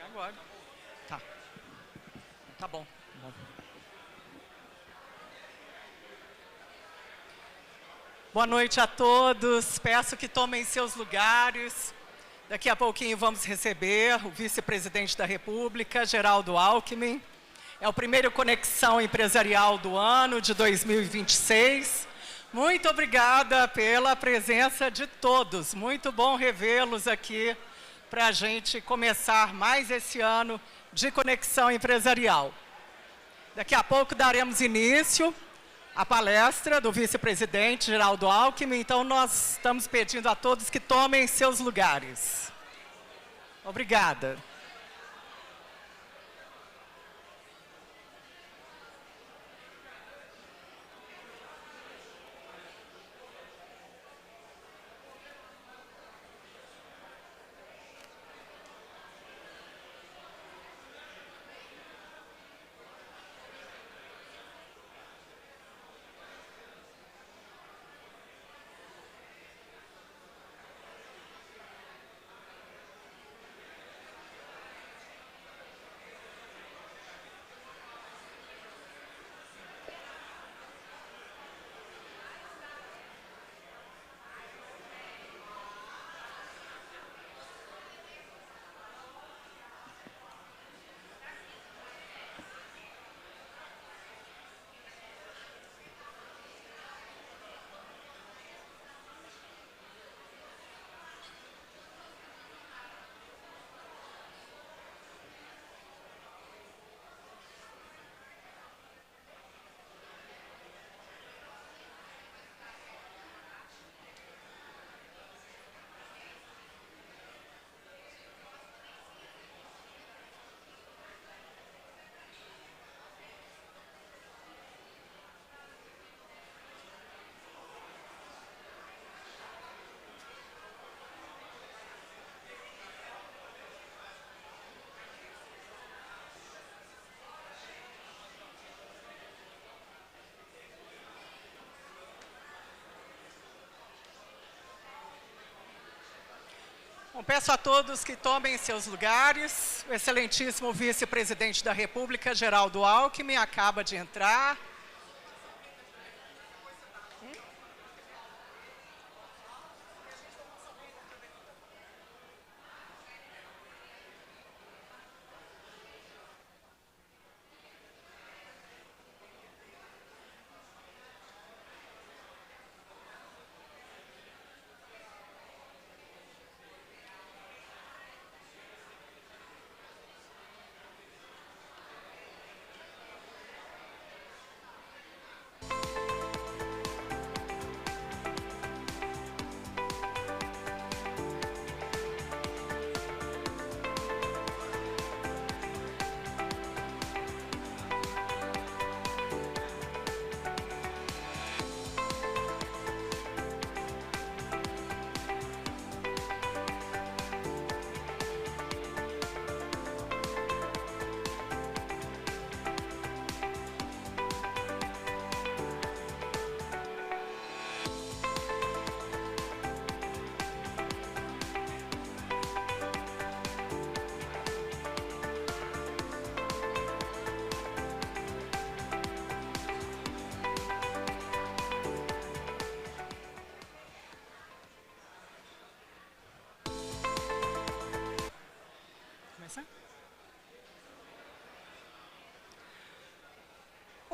Agora. Tá. Tá bom. Boa noite a todos. Peço que tomem seus lugares. Daqui a pouquinho vamos receber o vice-presidente da República, Geraldo Alckmin. É o primeiro Conexão Empresarial do ano de 2026. Muito obrigada pela presença de todos. Muito bom revê-los aqui para a gente começar mais esse ano de Conexão Empresarial. Daqui a pouco daremos início à palestra do vice-presidente Geraldo Alckmin, então nós estamos pedindo a todos que tomem seus lugares. Obrigada. Bom, peço a todos que tomem seus lugares. O excelentíssimo vice-presidente da República, Geraldo Alckmin, acaba de entrar.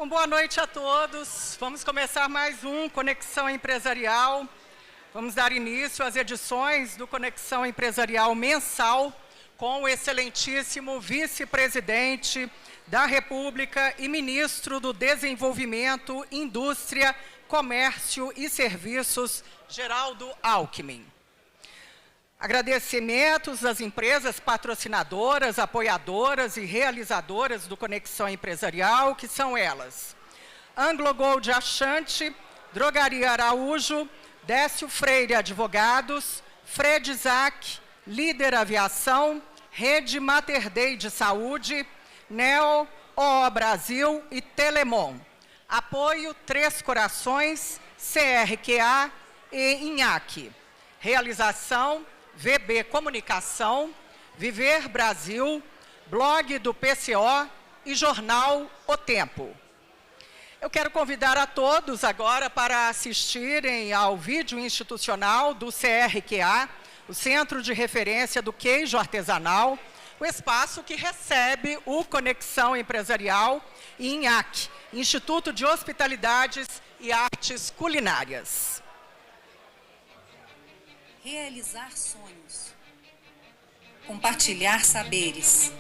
Bom, boa noite a todos. Vamos começar mais um Conexão Empresarial. Vamos dar início às edições do Conexão Empresarial mensal com o excelentíssimo vice-presidente da República e ministro do Desenvolvimento, Indústria, Comércio e Serviços, Geraldo Alckmin. Agradecimentos às empresas patrocinadoras, apoiadoras e realizadoras do Conexão Empresarial, que são elas: Anglo Gold Achante, Drogaria Araújo, Décio Freire Advogados, Fred Isaac, Líder Aviação, Rede Mater Dei de Saúde, Neo, OO Brasil e Telemon. Apoio Três Corações, CRQA e INHAC. Realização VB Comunicação, Viver Brasil, blog do PCO e jornal O Tempo. Eu quero convidar a todos agora para assistirem ao vídeo institucional do CRQA, o Centro de Referência do Queijo Artesanal, o espaço que recebe o Conexão Empresarial e INHAC, Instituto de Hospitalidades e Artes Culinárias. Realizar sonhos, compartilhar saberes,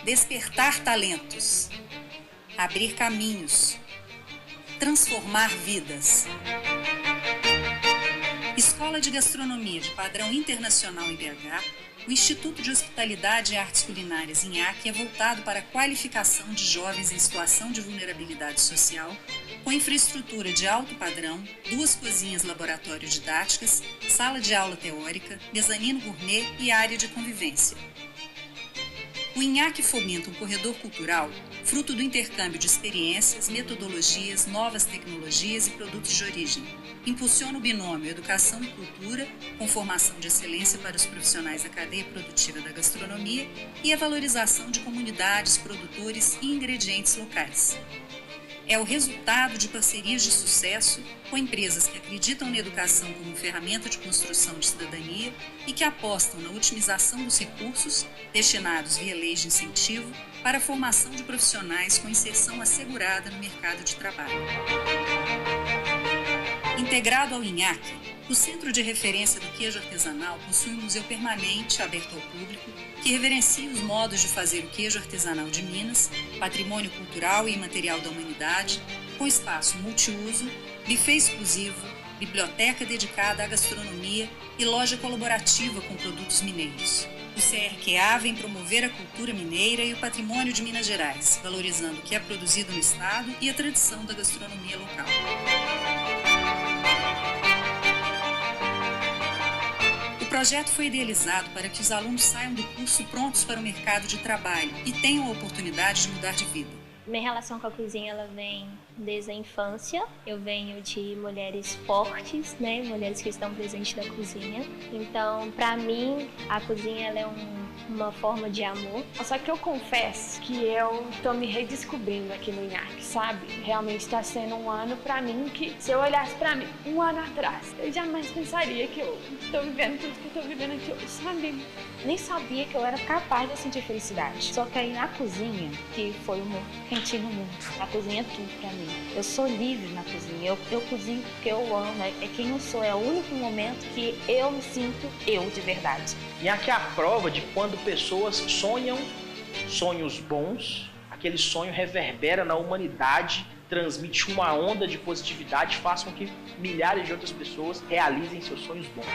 despertar talentos, abrir caminhos, transformar vidas. Escola de Gastronomia de Padrão Internacional em BH, o Instituto de Hospitalidade e Artes Culinárias INHAC é voltado para a qualificação de jovens em situação de vulnerabilidade social, com infraestrutura de alto padrão, 2 cozinhas laboratório didáticas, sala de aula teórica, mezanino gourmet e área de convivência. O INHAC fomenta um corredor cultural, fruto do intercâmbio de experiências, metodologias, novas tecnologias e produtos de origem. Impulsiona o binômio Educação e Cultura, com formação de excelência para os profissionais da cadeia produtiva da gastronomia e a valorização de comunidades, produtores e ingredientes locais. É o resultado de parcerias de sucesso com empresas que acreditam na educação como ferramenta de construção de cidadania e que apostam na otimização dos recursos destinados via leis de incentivo para a formação de profissionais com inserção assegurada no mercado de trabalho. Integrado ao INHAC, o Centro de Referência do Queijo Artesanal possui um museu permanente aberto ao público que reverencia os modos de fazer o queijo artesanal de Minas, patrimônio cultural e imaterial da humanidade, com espaço multiuso, buffet exclusivo, biblioteca dedicada à gastronomia e loja colaborativa com produtos mineiros. O CRQA vem promover a cultura mineira e o patrimônio de Minas Gerais, valorizando o que é produzido no estado e a tradição da gastronomia local. O projeto foi idealizado para que os alunos saiam do curso prontos para o mercado de trabalho e tenham a oportunidade de mudar de vida. Minha relação com a cozinha, ela vem desde a infância. Eu venho de mulheres fortes, né? Mulheres que estão presentes na cozinha. Então, para mim, a cozinha ela é uma forma de amor. Só que eu confesso que eu tô me redescobrindo aqui no INHAC, sabe? Realmente está sendo um ano para mim que, se eu olhasse para mim um ano atrás, eu jamais pensaria que eu tô vivendo tudo que eu tô vivendo aqui hoje, sabe? Nem sabia que eu era capaz de sentir felicidade. Só que aí na cozinha, que foi o meu cantinho no mundo. A cozinha é tudo pra mim. Eu sou livre na cozinha. Eu cozinho porque eu amo. É quem eu sou. É o único momento que eu me sinto eu de verdade. E aqui é a prova de quando pessoas sonham sonhos bons, aquele sonho reverbera na humanidade, transmite uma onda de positividade, faz com que milhares de outras pessoas realizem seus sonhos bons.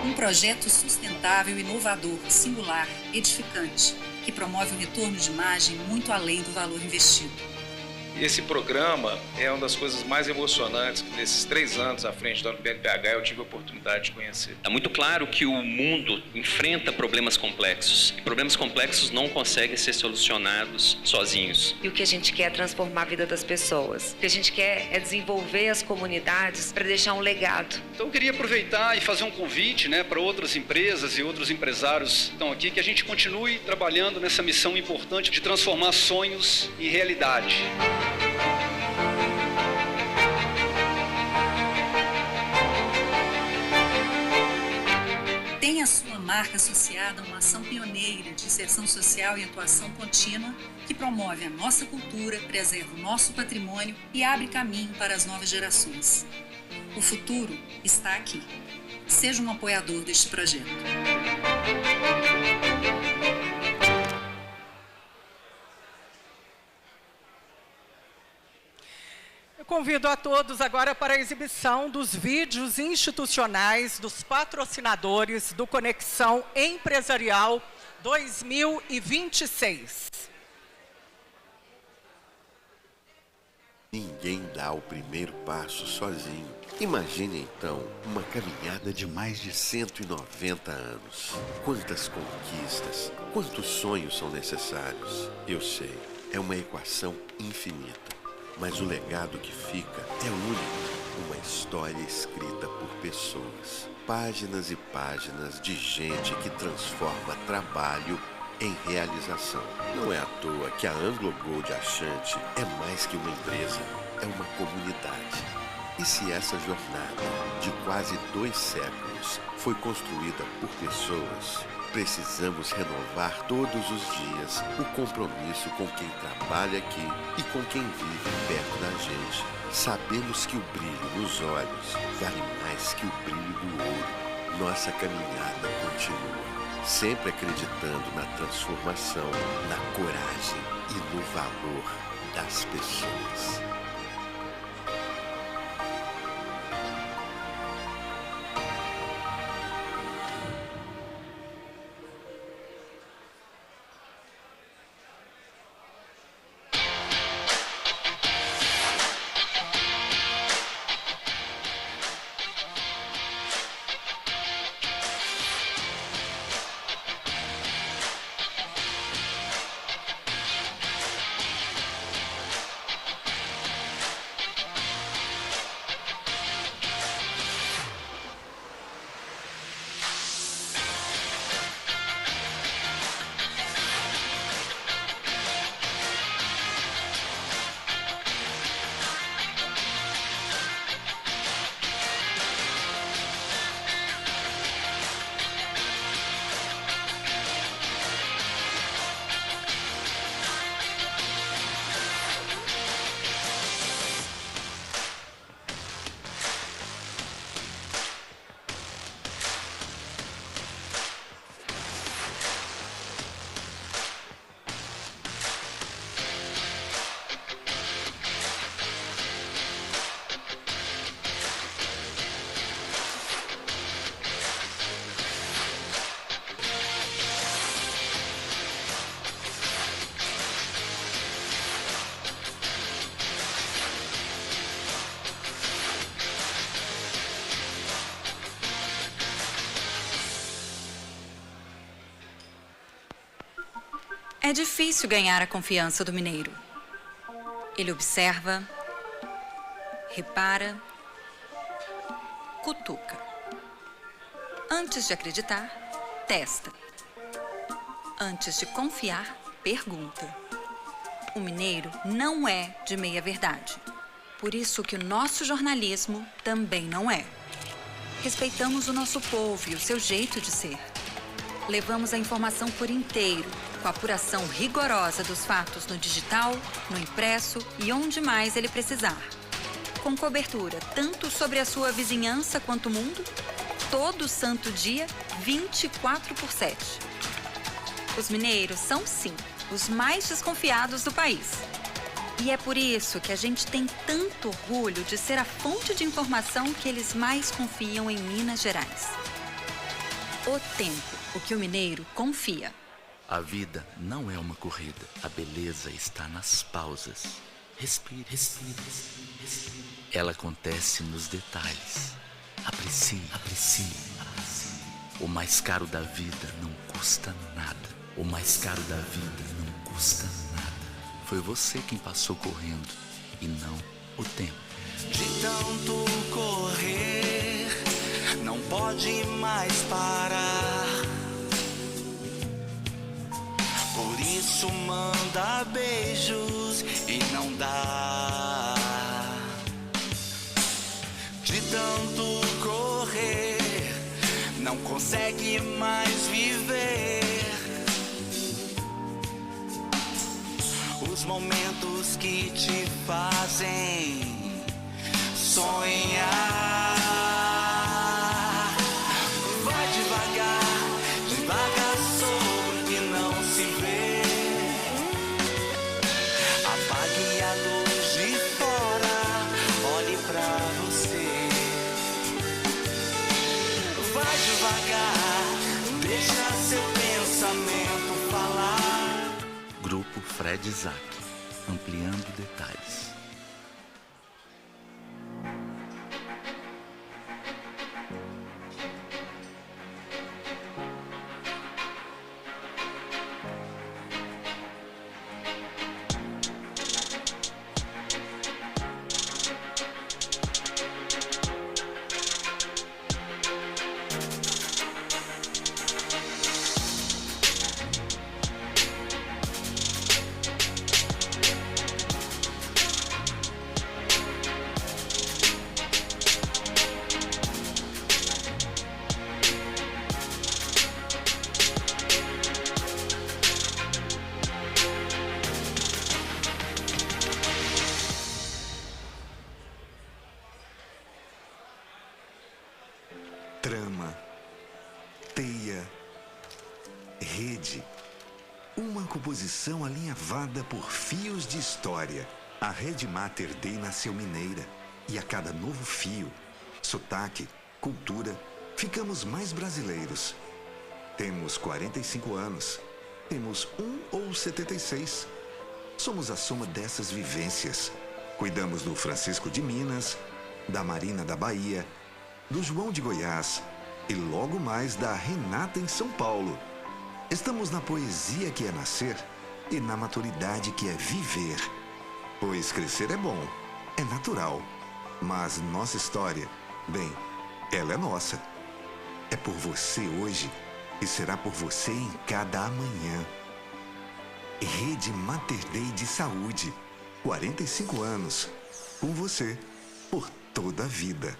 Um projeto sustentável, inovador, singular, edificante, que promove um retorno de imagem muito além do valor investido. Esse programa é uma das coisas mais emocionantes que nesses 3 anos à frente da UniBH eu tive a oportunidade de conhecer. É muito claro que o mundo enfrenta problemas complexos. E problemas complexos não conseguem ser solucionados sozinhos. E o que a gente quer é transformar a vida das pessoas. O que a gente quer é desenvolver as comunidades para deixar um legado. Então eu queria aproveitar e fazer um convite, para outras empresas e outros empresários que estão aqui, que a gente continue trabalhando nessa missão importante de transformar sonhos em realidade. Tem a sua marca associada a uma ação pioneira de inserção social e atuação contínua que promove a nossa cultura, preserva o nosso patrimônio e abre caminho para as novas gerações. O futuro está aqui. Seja um apoiador deste projeto. Eu convido a todos agora para a exibição dos vídeos institucionais dos patrocinadores do Conexão Empresarial 2026. Ninguém dá o primeiro passo sozinho. Imagine então uma caminhada de mais de 190 anos. Quantas conquistas, quantos sonhos são necessários? Eu sei, é uma equação infinita. Mas o legado que fica é único. uma história escrita por pessoas. Páginas e páginas de gente que transforma trabalho em realização. Não é à toa que a Anglo Gold Ashanti é mais que uma empresa, é uma comunidade. E se essa jornada de quase 2 séculos foi construída por pessoas, precisamos renovar todos os dias o compromisso com quem trabalha aqui e com quem vive perto da gente. Sabemos que o brilho nos olhos vale mais que o brilho do ouro. Nossa caminhada continua, sempre acreditando na transformação, na coragem e no valor das pessoas. É difícil ganhar a confiança do mineiro. Ele observa, repara, cutuca. Antes de acreditar, testa. Antes de confiar, pergunta. O mineiro não é de meia-verdade. Por isso que o nosso jornalismo também não é. Respeitamos o nosso povo e o seu jeito de ser. Levamos a informação por inteiro, com a apuração rigorosa dos fatos no digital, no impresso e onde mais ele precisar. Com cobertura tanto sobre a sua vizinhança quanto o mundo, todo santo dia, 24/7. Os mineiros são, sim, os mais desconfiados do país. E é por isso que a gente tem tanto orgulho de ser a fonte de informação que eles mais confiam em Minas Gerais. O tempo, o que o mineiro confia. A vida não é uma corrida. A beleza está nas pausas. Respire, respire, respire, respire. Ela acontece nos detalhes. Aprecie, aprecie, aprecie. O mais caro da vida não custa nada. O mais caro da vida não custa nada. Foi você quem passou correndo e não o tempo. De tanto correr, não pode mais parar. Por isso manda beijos e não dá. De tanto correr, não consegue mais viver. Os momentos que te fazem sonhar. Vai devagar, devagar sobre o que não se vê. Apague a luz de fora, olhe pra você. Vai devagar, deixa seu pensamento falar. Grupo Fred Isaac, ampliando detalhes. trama, teia, rede. Uma composição alinhavada por fios de história. A Rede Mater Dei nasceu mineira e a cada novo fio, sotaque, cultura, ficamos mais brasileiros. Temos 45 anos, temos 1 ou 76. Somos a soma dessas vivências. Cuidamos do Francisco de Minas, da Marina da Bahia, do João de Goiás e logo mais da Renata em São Paulo. Estamos na poesia que é nascer e na maturidade que é viver. Pois crescer é bom, é natural. Mas nossa história, bem, ela é nossa. É por você hoje e será por você em cada amanhã. Rede Mater Dei de Saúde. 45 anos. Com você, por toda a vida.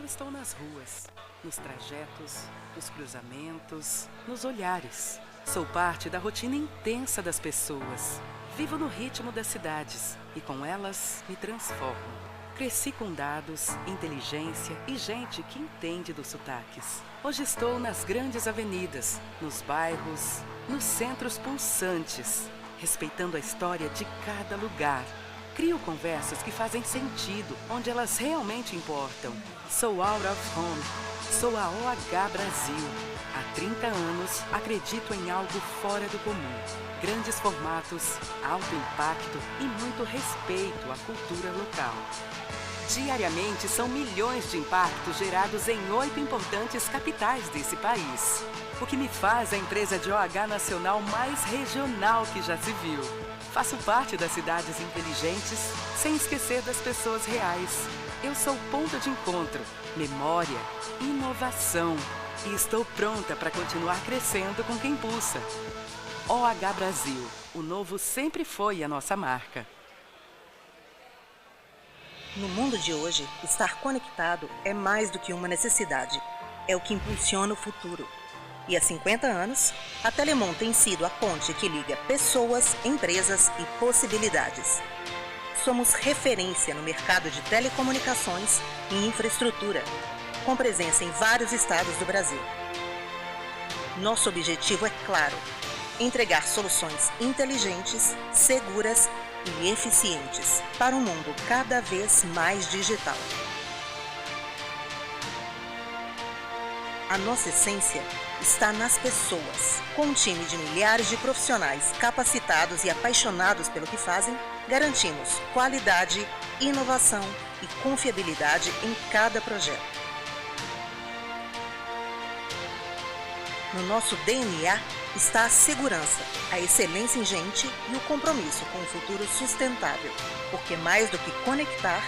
Eu estou nas ruas, nos trajetos, nos cruzamentos, nos olhares. Sou parte da rotina intensa das pessoas. Vivo no ritmo das cidades e com elas me transformo. Cresci com dados, inteligência e gente que entende dos sotaques. Hoje estou nas grandes avenidas, nos bairros, nos centros pulsantes, respeitando a história de cada lugar. Crio conversas que fazem sentido, onde elas realmente importam. Sou Out of Home, sou a OH Brasil. Há 30 anos, acredito em algo fora do comum. Grandes formatos, alto impacto e muito respeito à cultura local. Diariamente, são milhões de impactos gerados em 8 importantes capitais desse país. O que me faz a empresa de OH nacional mais regional que já se viu. Faço parte das cidades inteligentes, sem esquecer das pessoas reais. Eu sou ponto de encontro, memória, inovação. E estou pronta para continuar crescendo com quem pulsa. OH Brasil, o novo sempre foi a nossa marca. No mundo de hoje, estar conectado é mais do que uma necessidade. É o que impulsiona o futuro. E há 50 anos, a Telemon tem sido a ponte que liga pessoas, empresas e possibilidades. Somos referência no mercado de telecomunicações e infraestrutura, com presença em vários estados do Brasil. Nosso objetivo é claro: entregar soluções inteligentes, seguras e eficientes para um mundo cada vez mais digital. A nossa essência está nas pessoas. Com um time de milhares de profissionais capacitados e apaixonados pelo que fazem, garantimos qualidade, inovação e confiabilidade em cada projeto. No nosso DNA está a segurança, a excelência em gente e o compromisso com um futuro sustentável. Porque mais do que conectar,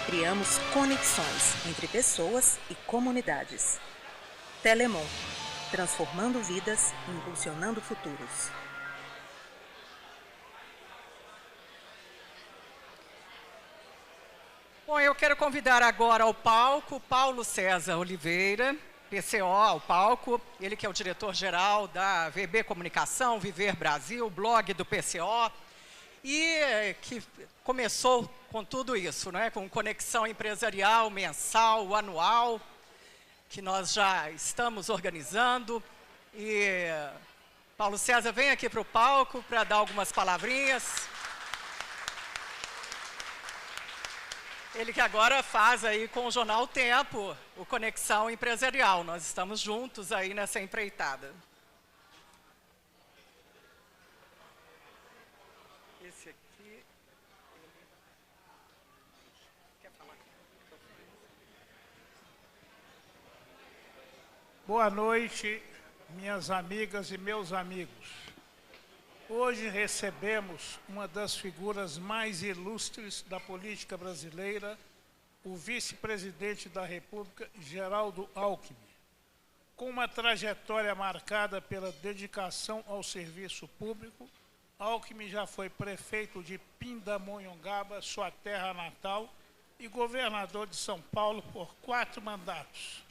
criamos conexões entre pessoas e comunidades. Telemon, transformando vidas e impulsionando futuros. Bom, eu quero convidar agora ao palco Paulo César Oliveira, PCO ao palco, ele que é o diretor-geral da VB Comunicação, Viver Brasil, blog do PCO, e que começou com tudo isso, né? Com conexão empresarial, mensal, anual, que nós já estamos organizando. E Paulo César, vem aqui para o palco para dar algumas palavrinhas. Ele que agora faz aí com o Jornal Tempo, o Conexão Empresarial. Nós estamos juntos aí nessa empreitada. Esse aqui... Quer falar? Boa noite, minhas amigas e meus amigos. Hoje recebemos uma das figuras mais ilustres da política brasileira, o vice-presidente da República, Geraldo Alckmin. Com uma trajetória marcada pela dedicação ao serviço público, Alckmin já foi prefeito de Pindamonhangaba, sua terra natal, e governador de São Paulo por 4 mandatos.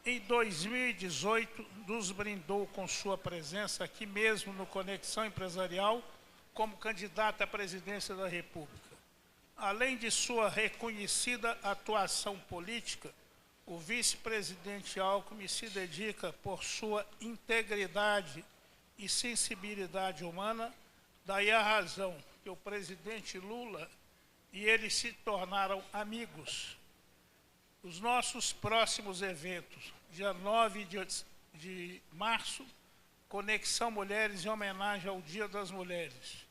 Em 2018, nos brindou com sua presença aqui mesmo no Conexão Empresarial como candidato à presidência da República. Além de sua reconhecida atuação política, o vice-presidente Alckmin se dedica por sua integridade e sensibilidade humana, daí a razão que o presidente Lula e ele se tornaram amigos. Os nossos próximos eventos, dia 9 de março, Conexão Mulheres em homenagem ao Dia das Mulheres.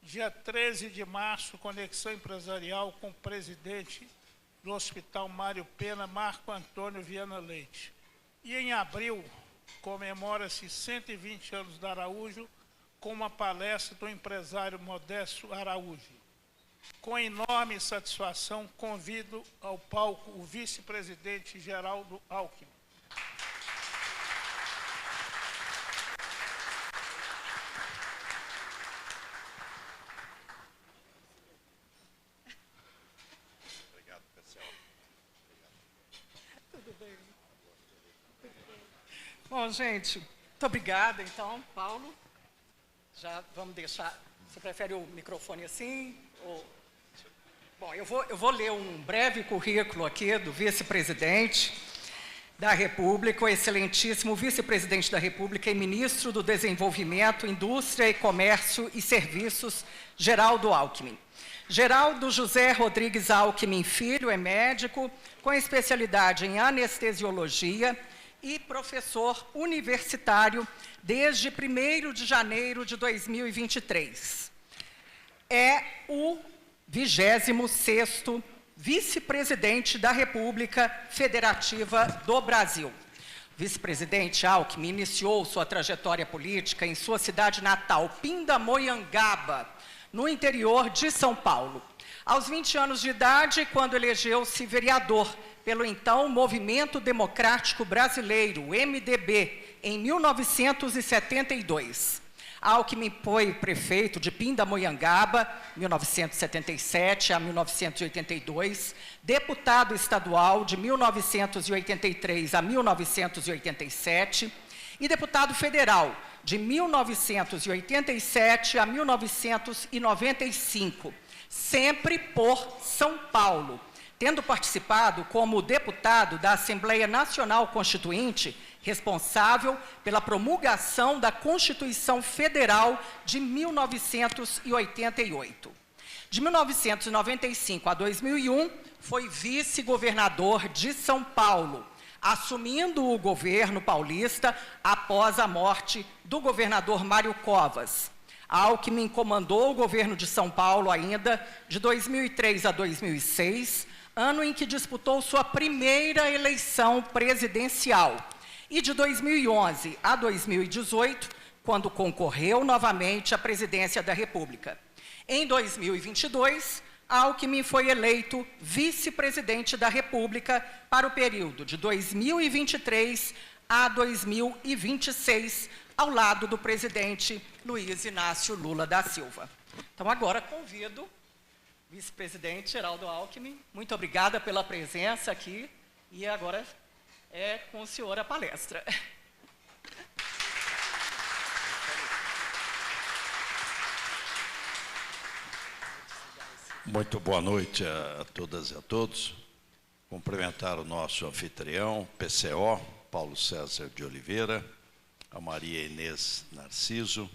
Dia 13 de março, Conexão Empresarial com o presidente do Hospital Mário Pena, Marco Antônio Viana Leite. E em abril, comemora-se 120 anos da Araújo, com uma palestra do empresário Modesto Araújo. Com enorme satisfação, convido ao palco o vice-presidente Geraldo Alckmin. Obrigado, pessoal. Tudo bem. Bom, gente, muito obrigada, então, Paulo. Já vamos deixar... Você prefere o microfone assim? Ou... Bom, eu vou ler um breve currículo aqui do vice-presidente da República, o excelentíssimo vice-presidente da República e ministro do Desenvolvimento, Indústria e Comércio e Serviços, Geraldo Alckmin. Geraldo José Rodrigues Alckmin Filho é médico com especialidade em anestesiologia e professor universitário desde 1º de janeiro de 2023. É o 26º vice-presidente da República Federativa do Brasil. O vice-presidente Alckmin iniciou sua trajetória política em sua cidade natal, Pindamonhangaba, no interior de São Paulo. Aos 20 anos de idade, quando elegeu-se vereador pelo então Movimento Democrático Brasileiro, MDB, em 1972. Alckmin foi prefeito de Pindamonhangaba, 1977 a 1982, deputado estadual de 1983 a 1987 e deputado federal de 1987 a 1995, sempre por São Paulo, tendo participado como deputado da Assembleia Nacional Constituinte, responsável pela promulgação da Constituição Federal de 1988. De 1995 a 2001, foi vice-governador de São Paulo, assumindo o governo paulista após a morte do governador Mário Covas. Alckmin comandou o governo de São Paulo ainda de 2003 a 2006, ano em que disputou sua primeira eleição presidencial, e de 2011 a 2018, quando concorreu novamente à presidência da República. Em 2022, Alckmin foi eleito vice-presidente da República para o período de 2023 a 2026, ao lado do presidente Luiz Inácio Lula da Silva. Então, agora convido o vice-presidente Geraldo Alckmin, muito obrigada pela presença aqui. E agora é com o senhor a palestra. Muito boa noite a todas e a todos. Cumprimentar o nosso anfitrião, PCO, Paulo César de Oliveira, a Maria Inês Narciso,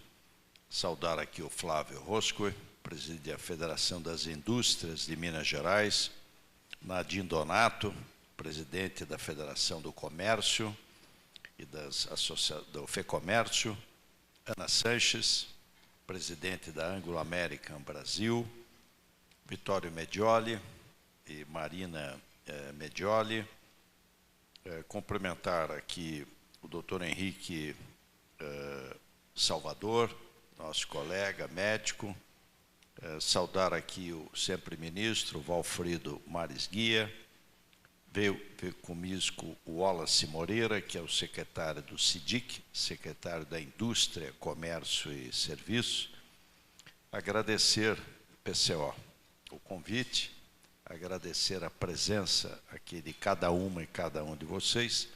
saudar aqui o Flávio Roscoe, preside a Federação das Indústrias de Minas Gerais, Nadim Donato, presidente da Federação do Comércio e do FEComércio, Ana Sanches, presidente da Anglo-American Brasil, Vitório Medioli e Marina Medioli. Cumprimentar aqui o doutor Henrique Salvador, nosso colega médico. Saudar aqui o sempre ministro Valfrido Mares Guia. Veio comigo o Wallace Moreira, que é o secretário do SIDIC, secretário da Indústria, Comércio e Serviços. Agradecer, PCO, o convite, agradecer a presença aqui de cada uma e cada um de vocês,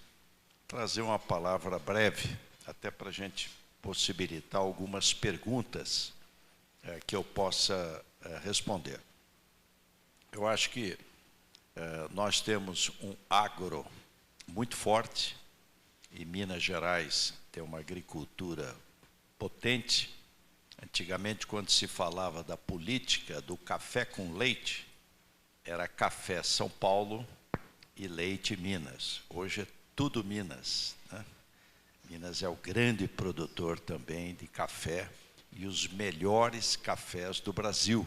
trazer uma palavra breve, até para a gente possibilitar algumas perguntas que eu possa responder. Eu acho que nós temos um agro muito forte, e Minas Gerais tem uma agricultura potente. Antigamente, quando se falava da política do café com leite, era café São Paulo e leite Minas. Hoje é tudo Minas, né? Minas é o grande produtor também de café e os melhores cafés do Brasil.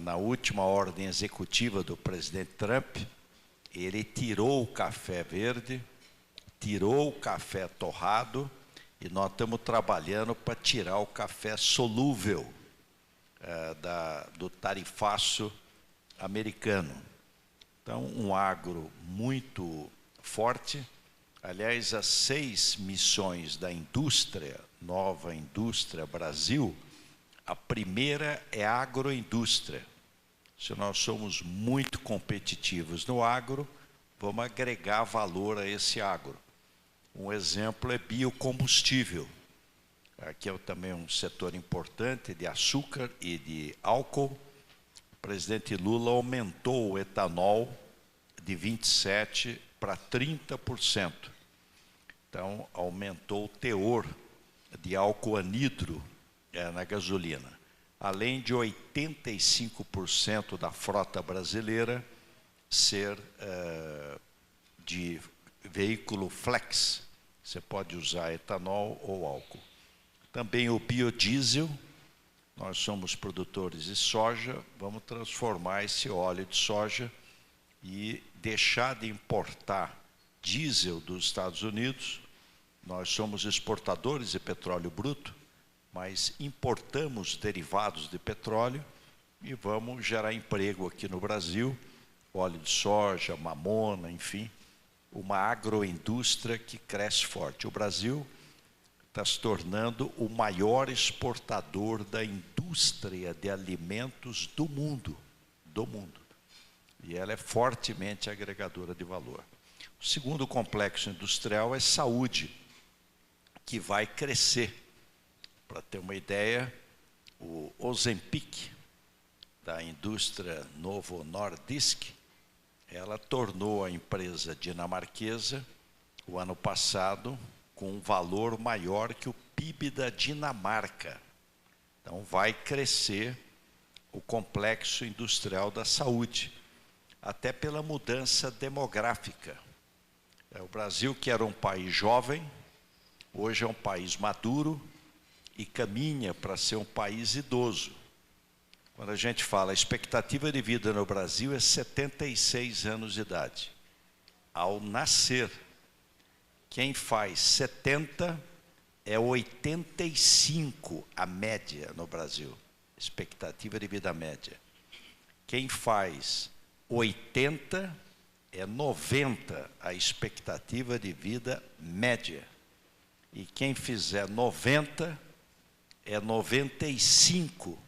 Na última ordem executiva do presidente Trump, ele tirou o café verde, tirou o café torrado, e nós estamos trabalhando para tirar o café solúvel do tarifaço americano. Então, um agro muito forte. Aliás, as 6 missões da indústria, Nova Indústria Brasil, a primeira é a agroindústria. Se nós somos muito competitivos no agro, vamos agregar valor a esse agro. Um exemplo é biocombustível. Aqui é também um setor importante de açúcar e de álcool. O presidente Lula aumentou o etanol de 27% para 30%. Então, aumentou o teor de álcool anidro na gasolina. Além de 85% da frota brasileira ser de veículo flex. Você pode usar etanol ou álcool. Também o biodiesel. Nós somos produtores de soja, vamos transformar esse óleo de soja e deixar de importar diesel dos Estados Unidos. Nós somos exportadores de petróleo bruto, mas importamos derivados de petróleo e vamos gerar emprego aqui no Brasil, óleo de soja, mamona, enfim, uma agroindústria que cresce forte. O Brasil está se tornando o maior exportador da indústria de alimentos do mundo. E ela é fortemente agregadora de valor. O segundo complexo industrial é saúde, que vai crescer. Para ter uma ideia, o Ozempic, da indústria Novo Nordisk, ela tornou a empresa dinamarquesa, o ano passado, com um valor maior que o PIB da Dinamarca. Então, vai crescer o complexo industrial da saúde, até pela mudança demográfica. O Brasil, que era um país jovem, hoje é um país maduro e caminha para ser um país idoso. Quando a gente fala, a expectativa de vida no Brasil é 76 anos de idade. Ao nascer, quem faz 70 é 85 a média no Brasil. Expectativa de vida média. Quem faz 80 é 90 a expectativa de vida média. E quem fizer 90 é 95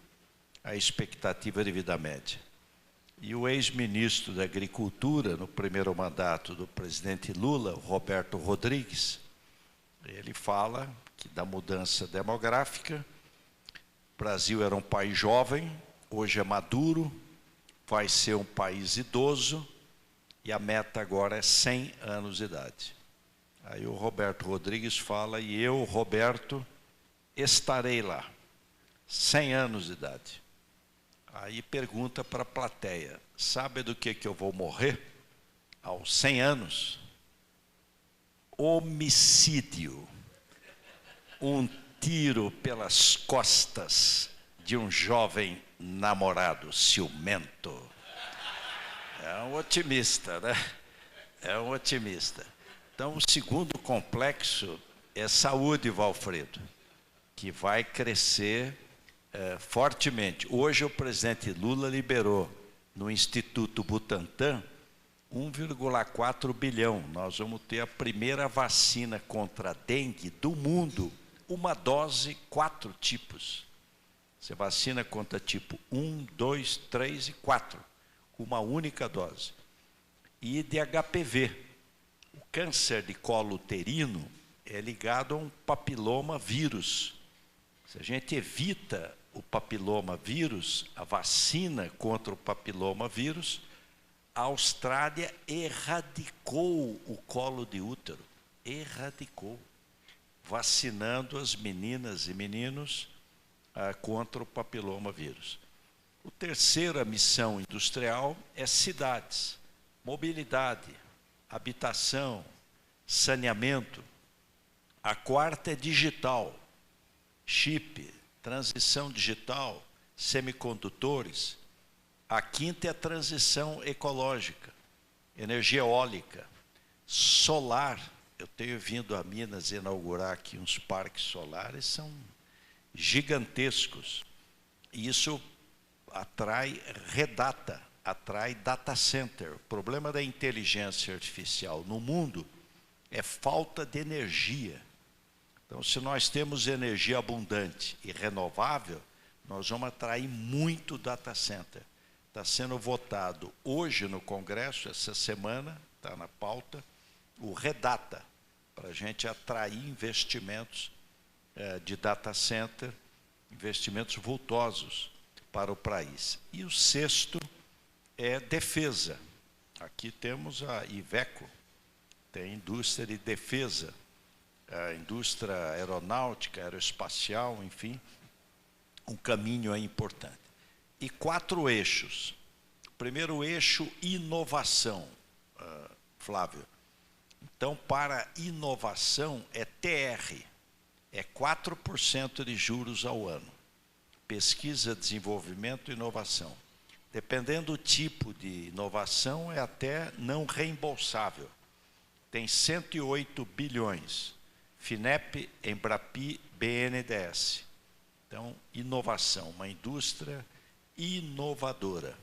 a expectativa de vida média. E o ex-ministro da Agricultura, no primeiro mandato do presidente Lula, Roberto Rodrigues, ele fala que da mudança demográfica, o Brasil era um país jovem, hoje é maduro, vai ser um país idoso, e a meta agora é 100 anos de idade. Aí o Roberto Rodrigues fala, e eu, Roberto, estarei lá, 100 anos de idade. Aí pergunta para a plateia, sabe do que eu vou morrer aos 100 anos? Homicídio. Um tiro pelas costas de um jovem namorado ciumento. É um otimista, né? É um otimista. Então, o segundo complexo é saúde, Valfredo, que vai crescer fortemente. Hoje, o presidente Lula liberou no Instituto Butantan 1,4 bilhão. Nós vamos ter a primeira vacina contra a dengue do mundo. Uma dose, 4 tipos. Você vacina contra tipo 1, 2, 3 e 4. Uma única dose. E de HPV. O câncer de colo uterino é ligado a um papiloma vírus. Se a gente evita o papiloma vírus, a vacina contra o papiloma vírus, a Austrália erradicou o colo de útero. Erradicou. Vacinando as meninas e meninos contra o papiloma vírus. A terceira missão industrial é cidades, mobilidade, habitação, saneamento. A quarta é digital, chip, transição digital, semicondutores. A quinta é a transição ecológica, energia eólica, solar. Eu tenho vindo a Minas inaugurar aqui uns parques solares, são gigantescos. E isso atrai redata, atrai data center. O problema da inteligência artificial no mundo é falta de energia. Então, se nós temos energia abundante e renovável, nós vamos atrair muito data center. Está sendo votado hoje no Congresso, essa semana, está na pauta, o Redata, para a gente atrair investimentos de data center, investimentos vultosos para o país. E o sexto é defesa. Aqui temos a Iveco, tem a indústria de defesa, a indústria aeronáutica, aeroespacial, enfim, um caminho é importante. E 4 eixos. Primeiro eixo, inovação, Flávio. Então, para inovação é TR, é 4% de juros ao ano. Pesquisa, desenvolvimento e inovação. Dependendo do tipo de inovação, é até não reembolsável. Tem 108 bilhões. FINEP, Embrapi, BNDES. Então, inovação, uma indústria inovadora.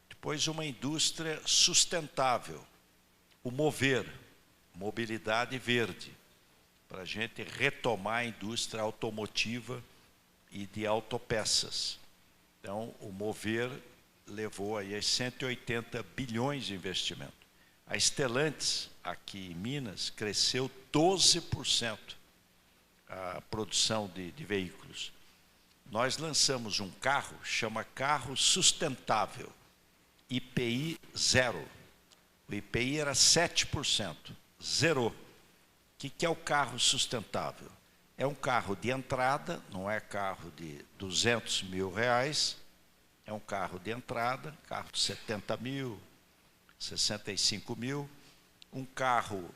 Depois, uma indústria sustentável. O Mover, mobilidade verde, para a gente retomar a indústria automotiva e de autopeças. Então, o Mover levou aí a 180 bilhões de investimento. A Stellantis, aqui em Minas, cresceu 12% a produção de veículos. Nós lançamos um carro, chama carro sustentável, IPI 0. O IPI era 7%, zerou. O que é o carro sustentável? É um carro de entrada, não é carro de 200 mil reais, é um carro de entrada, carro de 70 mil, 65 mil, um carro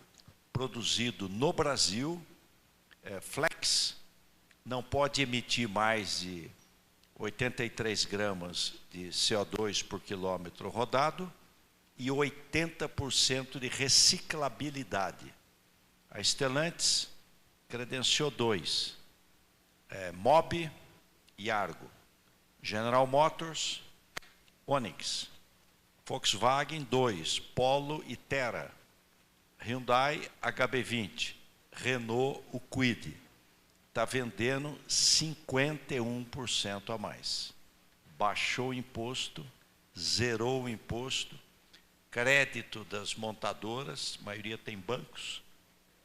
produzido no Brasil, flex, não pode emitir mais de 83 gramas de CO2 por quilômetro rodado e 80% de reciclabilidade. A Stellantis credenciou 2, Mobi e Argo. General Motors, Onix. Volkswagen, 2, Polo e Terra. Hyundai, HB20. Renault, o Kwid. Está vendendo 51% a mais. baixou o imposto, zerou o imposto, crédito das montadoras, a maioria tem bancos,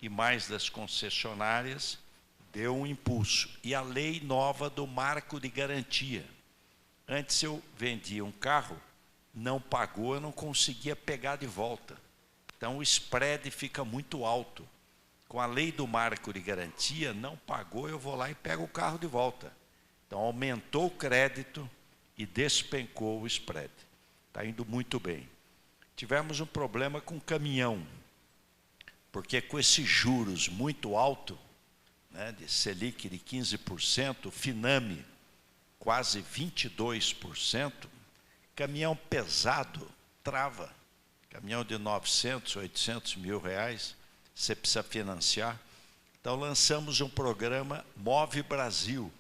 e mais das concessionárias, deu um impulso. E a lei nova do marco de garantia. Antes eu vendia um carro, não pagou, eu não conseguia pegar de volta. Então o spread fica muito alto. Com a lei do marco de garantia, não pagou, eu vou lá e pego o carro de volta. Então aumentou o crédito e despencou o spread. Está indo muito bem. Tivemos um problema com caminhão, porque com esses juros muito altos, né, de Selic de 15%, Finame quase 22%, caminhão pesado trava. Caminhão de 900, 800 mil reais, você precisa financiar. Então lançamos um programa Move Brasil,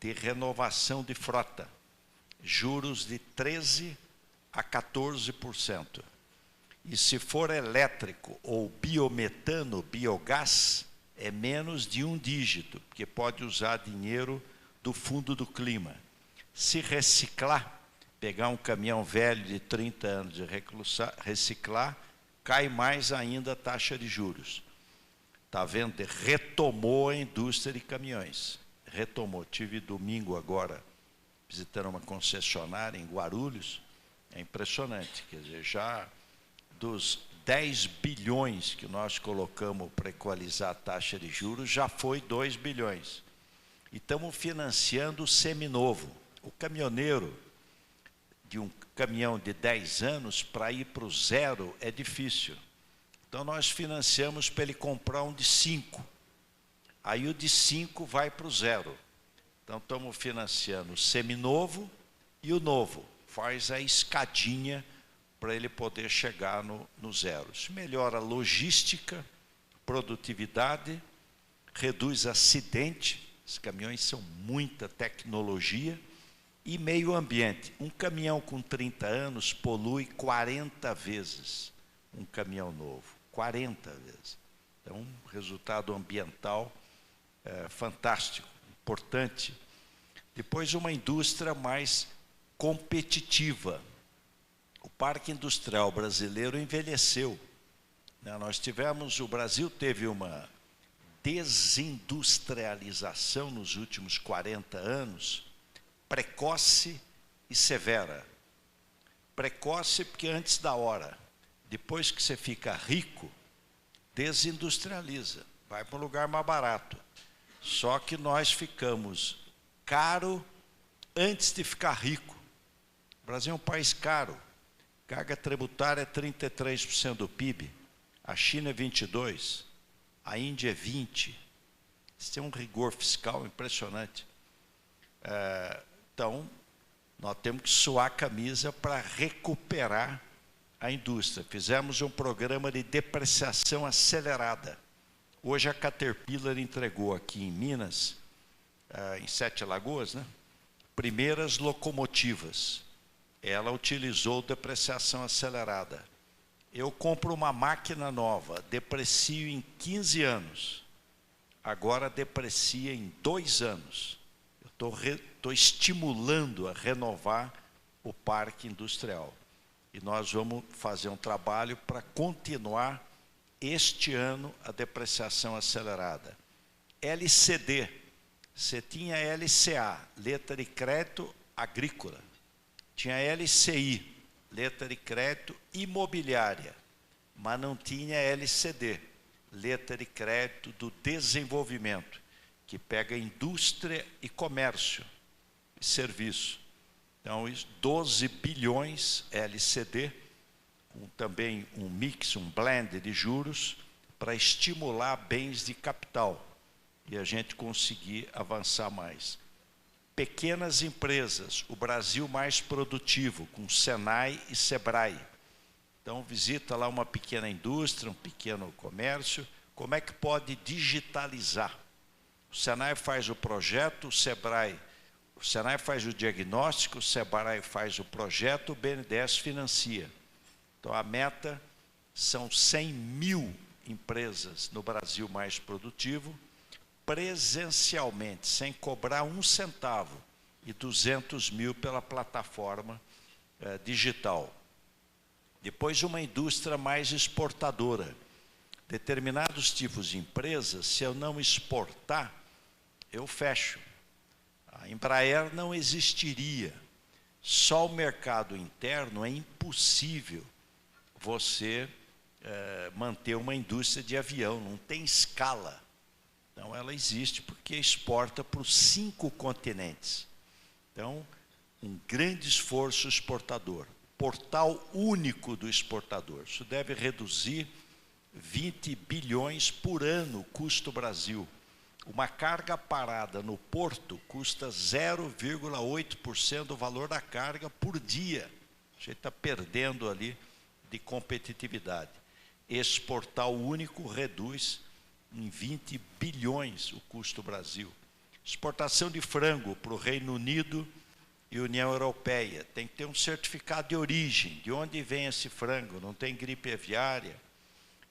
de renovação de frota. Juros de 13% a 14%. E se for elétrico ou biometano, biogás, é menos de um dígito, porque pode usar dinheiro do fundo do clima. Se reciclar, pegar um caminhão velho de 30 anos de reciclar, cai mais ainda a taxa de juros. Está vendo? Retomou a indústria de caminhões. Retomou. Tive domingo agora visitando uma concessionária em Guarulhos. É impressionante. Quer dizer, já dos 10 bilhões que nós colocamos para equalizar a taxa de juros, já foi 2 bilhões. E estamos financiando o seminovo. O caminhoneiro de um caminhão de 10 anos, para ir para o zero, é difícil. Então, nós financiamos para ele comprar um de 5. Aí o de 5 vai para o zero. Então, estamos financiando o seminovo e o novo. Faz a escadinha para ele poder chegar no zero. Isso melhora a logística, produtividade, reduz acidente. Os caminhões são muita tecnologia. E meio ambiente. Um caminhão com 30 anos polui 40 vezes um caminhão novo. 40 vezes. Então, um resultado ambiental fantástico, importante. Depois, uma indústria mais competitiva. O parque industrial brasileiro envelheceu. O Brasil teve uma desindustrialização nos últimos 40 anos, precoce e severa. Precoce porque antes da hora. Depois que você fica rico, desindustrializa. Vai para um lugar mais barato. Só que nós ficamos caro antes de ficar rico. O Brasil é um país caro. Carga tributária é 33% do PIB. A China é 22%. A Índia é 20%. Isso tem um rigor fiscal impressionante. Então, nós temos que suar a camisa para recuperar a indústria. Fizemos um programa de depreciação acelerada. Hoje a Caterpillar entregou aqui em Minas, em Sete Lagoas, né, primeiras locomotivas. Ela utilizou depreciação acelerada. Eu compro uma máquina nova, deprecio em 15 anos. Agora deprecia em 2 anos. Estou estimulando a renovar o parque industrial. E nós vamos fazer um trabalho para continuar este ano a depreciação acelerada. LCD, você tinha LCA, letra de crédito agrícola. Tinha LCI, letra de crédito imobiliária. Mas não tinha LCD, letra de crédito do desenvolvimento, que pega indústria e comércio e serviço. Então, 12 bilhões LCD, com também um mix, um blend de juros, para estimular bens de capital e a gente conseguir avançar mais. Pequenas empresas, o Brasil mais produtivo, com Senai e Sebrae. Então, visita lá uma pequena indústria, um pequeno comércio, como é que pode digitalizar? O Senai faz o projeto, o Senai faz o diagnóstico, o Sebrae faz o projeto, o BNDES financia. Então, a meta são 100 mil empresas no Brasil mais produtivo, presencialmente, sem cobrar um centavo. e 200 mil pela plataforma digital. Depois, uma indústria mais exportadora. Determinados tipos de empresas, se eu não exportar, eu fecho. A Embraer não existiria. Só o mercado interno é impossível você manter uma indústria de avião, não tem escala. Então, ela existe porque exporta para os 5 continentes. Então, um grande esforço exportador. Portal único do exportador. Isso deve reduzir 20 bilhões por ano o custo Brasil. Uma carga parada no porto custa 0,8% do valor da carga por dia. A gente está perdendo ali de competitividade. Esse portal único reduz em 20 bilhões o custo Brasil. Exportação de frango para o Reino Unido e União Europeia. Tem que ter um certificado de origem. De onde vem esse frango? Não tem gripe aviária.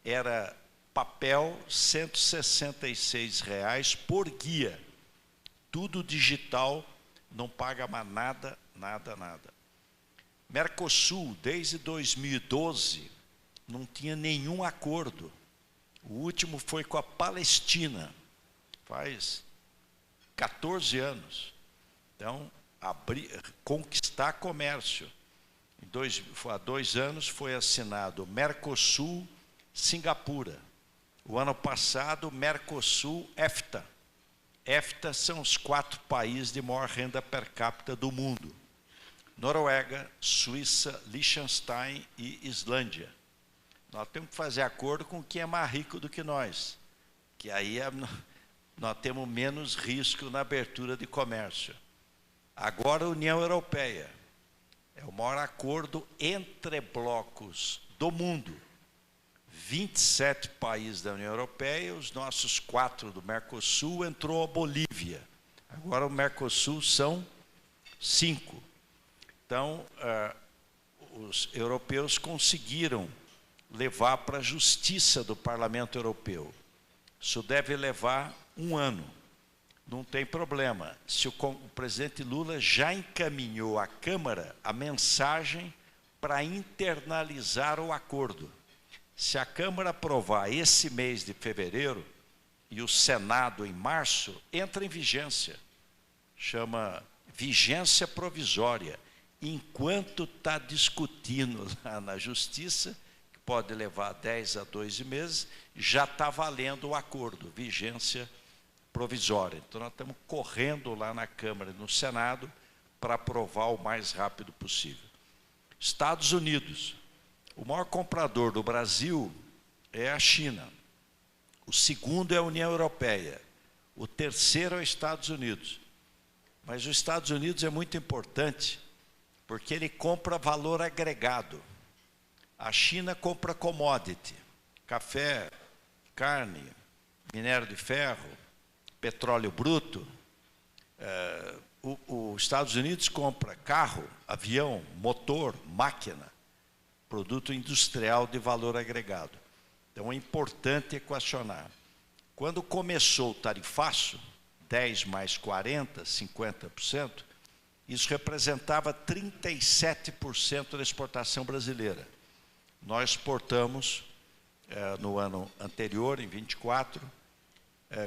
Era papel, R$ 166 por guia. Tudo digital, não paga mais nada, nada, nada. Mercosul, desde 2012, não tinha nenhum acordo. O último foi com a Palestina, faz 14 anos. Então, conquistar comércio. Há 2 anos foi assinado Mercosul-Singapura. O ano passado, Mercosul-EFTA. EFTA são os 4 países de maior renda per capita do mundo. Noruega, Suíça, Liechtenstein e Islândia. Nós temos que fazer acordo com quem é mais rico do que nós, que aí nós temos menos risco na abertura de comércio. Agora, a União Europeia é o maior acordo entre blocos do mundo. 27 países da União Europeia, os nossos 4 do Mercosul, entrou a Bolívia. Agora o Mercosul são 5. Então, os europeus conseguiram levar para a justiça do Parlamento Europeu. Isso deve levar 1 ano. Não tem problema. Se o presidente Lula já encaminhou à Câmara a mensagem para internalizar o acordo. Se a Câmara aprovar esse mês de fevereiro e o Senado em março, entra em vigência. Chama vigência provisória. Enquanto está discutindo lá na Justiça, que pode levar 10 a 12 meses, já está valendo o acordo, vigência provisória. Então, nós estamos correndo lá na Câmara e no Senado para aprovar o mais rápido possível. Estados Unidos. O maior comprador do Brasil é a China. O segundo é a União Europeia. O terceiro é os Estados Unidos. Mas os Estados Unidos é muito importante, porque ele compra valor agregado. A China compra commodity, café, carne, minério de ferro, petróleo bruto. Os Estados Unidos compra carro, avião, motor, máquina, produto industrial de valor agregado. Então, é importante equacionar. Quando começou o tarifaço, 10 mais 40, 50%, isso representava 37% da exportação brasileira. Nós exportamos, no ano anterior, em 24,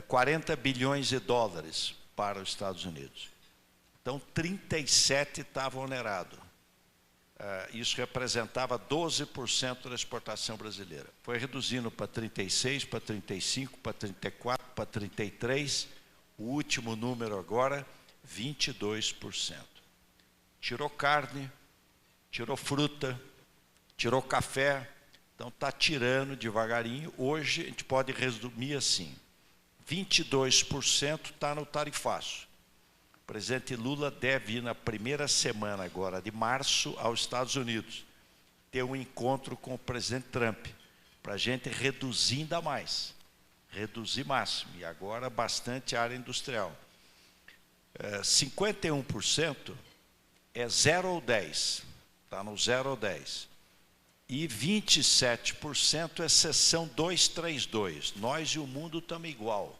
40 bilhões de dólares para os Estados Unidos. Então, 37 estava onerado. Isso representava 12% da exportação brasileira. Foi reduzindo para 36, para 35, para 34, para 33. O último número agora, 22%. Tirou carne, tirou fruta, tirou café. Então, está tirando devagarinho. Hoje, a gente pode resumir assim. 22% está no tarifaço. O presidente Lula deve ir na primeira semana agora de março aos Estados Unidos, ter um encontro com o presidente Trump, para a gente reduzir ainda mais, reduzir máximo, e agora bastante área industrial. 51% é 0 ou 10, está no 0 ou 10. E 27% é seção 232, nós e o mundo estamos igual.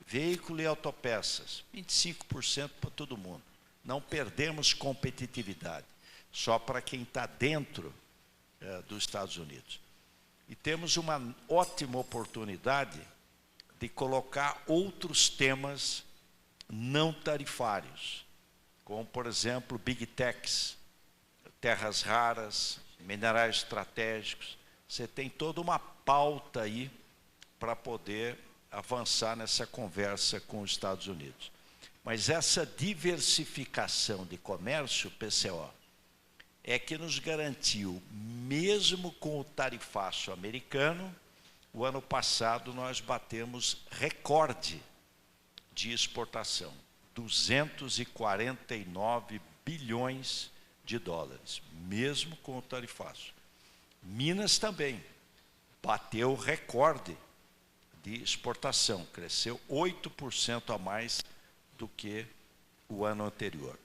Veículo e autopeças, 25% para todo mundo. não perdemos competitividade, só para quem está dentro dos Estados Unidos. E temos uma ótima oportunidade de colocar outros temas não tarifários, como, por exemplo, Big Techs, terras raras, minerais estratégicos. Você tem toda uma pauta aí para poder avançar nessa conversa com os Estados Unidos. Mas essa diversificação de comércio, PCO, é que nos garantiu, mesmo com o tarifaço americano, o ano passado nós batemos recorde de exportação, 249 bilhões de dólares, mesmo com o tarifaço. Minas também bateu recorde de exportação, cresceu 8% a mais do que o ano anterior.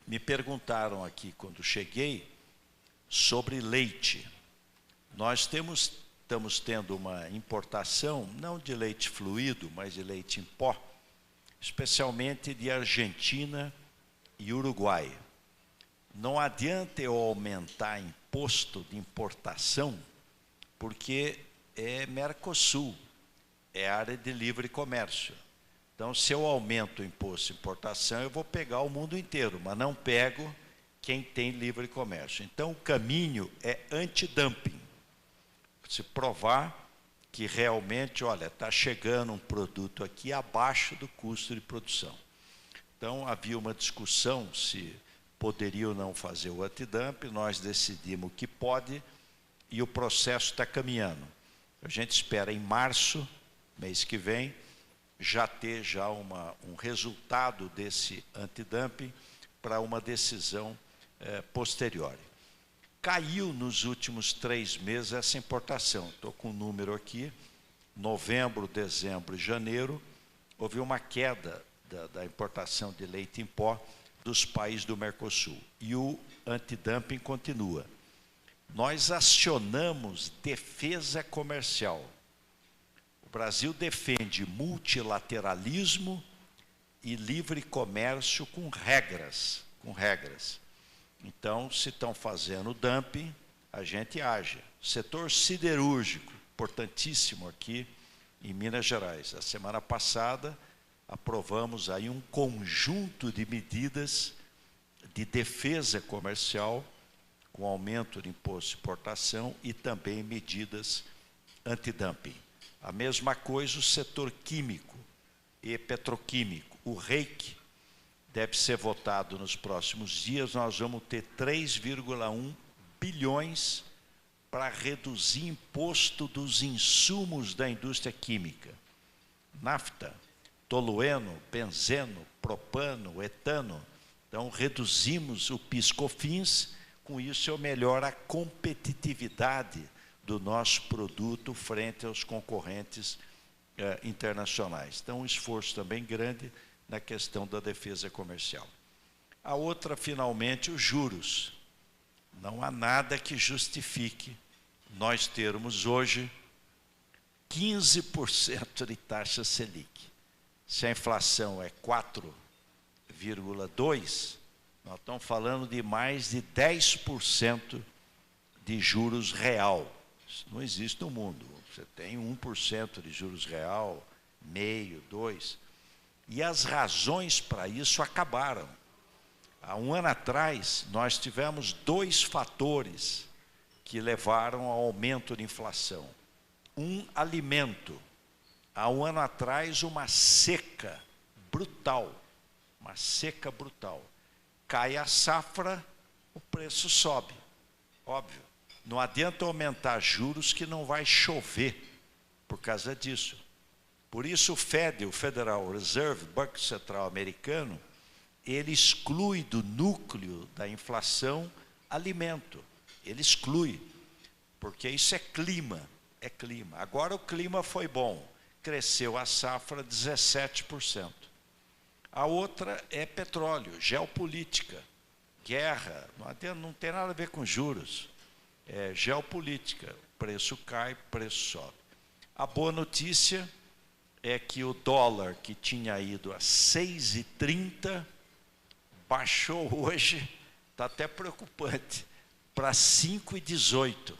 Me perguntaram aqui, quando cheguei, sobre leite. Nós estamos tendo uma importação, não de leite fluido, mas de leite em pó, especialmente de Argentina e Uruguai. Não adianta eu aumentar imposto de importação, porque é Mercosul, é área de livre comércio. Então, se eu aumento o imposto de importação, eu vou pegar o mundo inteiro, mas não pego quem tem livre comércio. Então, o caminho é antidumping. Se provar que realmente, olha, está chegando um produto aqui abaixo do custo de produção. Então, havia uma discussão se poderia ou não fazer o antidumping, nós decidimos que pode e o processo está caminhando. A gente espera em março, mês que vem, já ter um resultado desse antidumping para uma decisão posterior. Caiu nos últimos 3 meses essa importação. Estou com um número aqui, novembro, dezembro e janeiro, houve uma queda da importação de leite em pó dos países do Mercosul. E o antidumping continua. Nós acionamos defesa comercial. O Brasil defende multilateralismo e livre comércio com regras. Então, se estão fazendo dumping, a gente age. Setor siderúrgico, importantíssimo aqui em Minas Gerais. A semana passada, aprovamos aí um conjunto de medidas de defesa comercial, com aumento de imposto de importação e também medidas antidumping. A mesma coisa o setor químico e petroquímico. O REIC deve ser votado nos próximos dias. Nós vamos ter 3,1 bilhões para reduzir imposto dos insumos da indústria química. Nafta, tolueno, benzeno, propano, etano. Então, reduzimos o PIS/COFINS, com isso eu melhoro a competitividade do nosso produto frente aos concorrentes internacionais. Então, um esforço também grande na questão da defesa comercial. A outra, finalmente, os juros. Não há nada que justifique nós termos hoje 15% de taxa Selic. Se a inflação é 4,2%, nós estamos falando de mais de 10% de juros real. Isso não existe no mundo. Você tem 1% de juros real, meio, 2%. E as razões para isso acabaram. Há um ano atrás, nós tivemos 2 fatores que levaram ao aumento de inflação. Alimento. Há um ano atrás, uma seca brutal. Uma seca brutal. Cai a safra, o preço sobe. Óbvio. Não adianta aumentar juros que não vai chover por causa disso. Por isso o Fed, o Federal Reserve, Banco Central Americano, ele exclui do núcleo da inflação alimento. Ele exclui, porque isso é clima. Agora o clima foi bom, cresceu a safra 17%. A outra é petróleo, geopolítica, guerra, não tem nada a ver com juros. É geopolítica, preço cai, preço sobe. A boa notícia é que o dólar, que tinha ido a 6,30, baixou hoje, está até preocupante, para 5,18.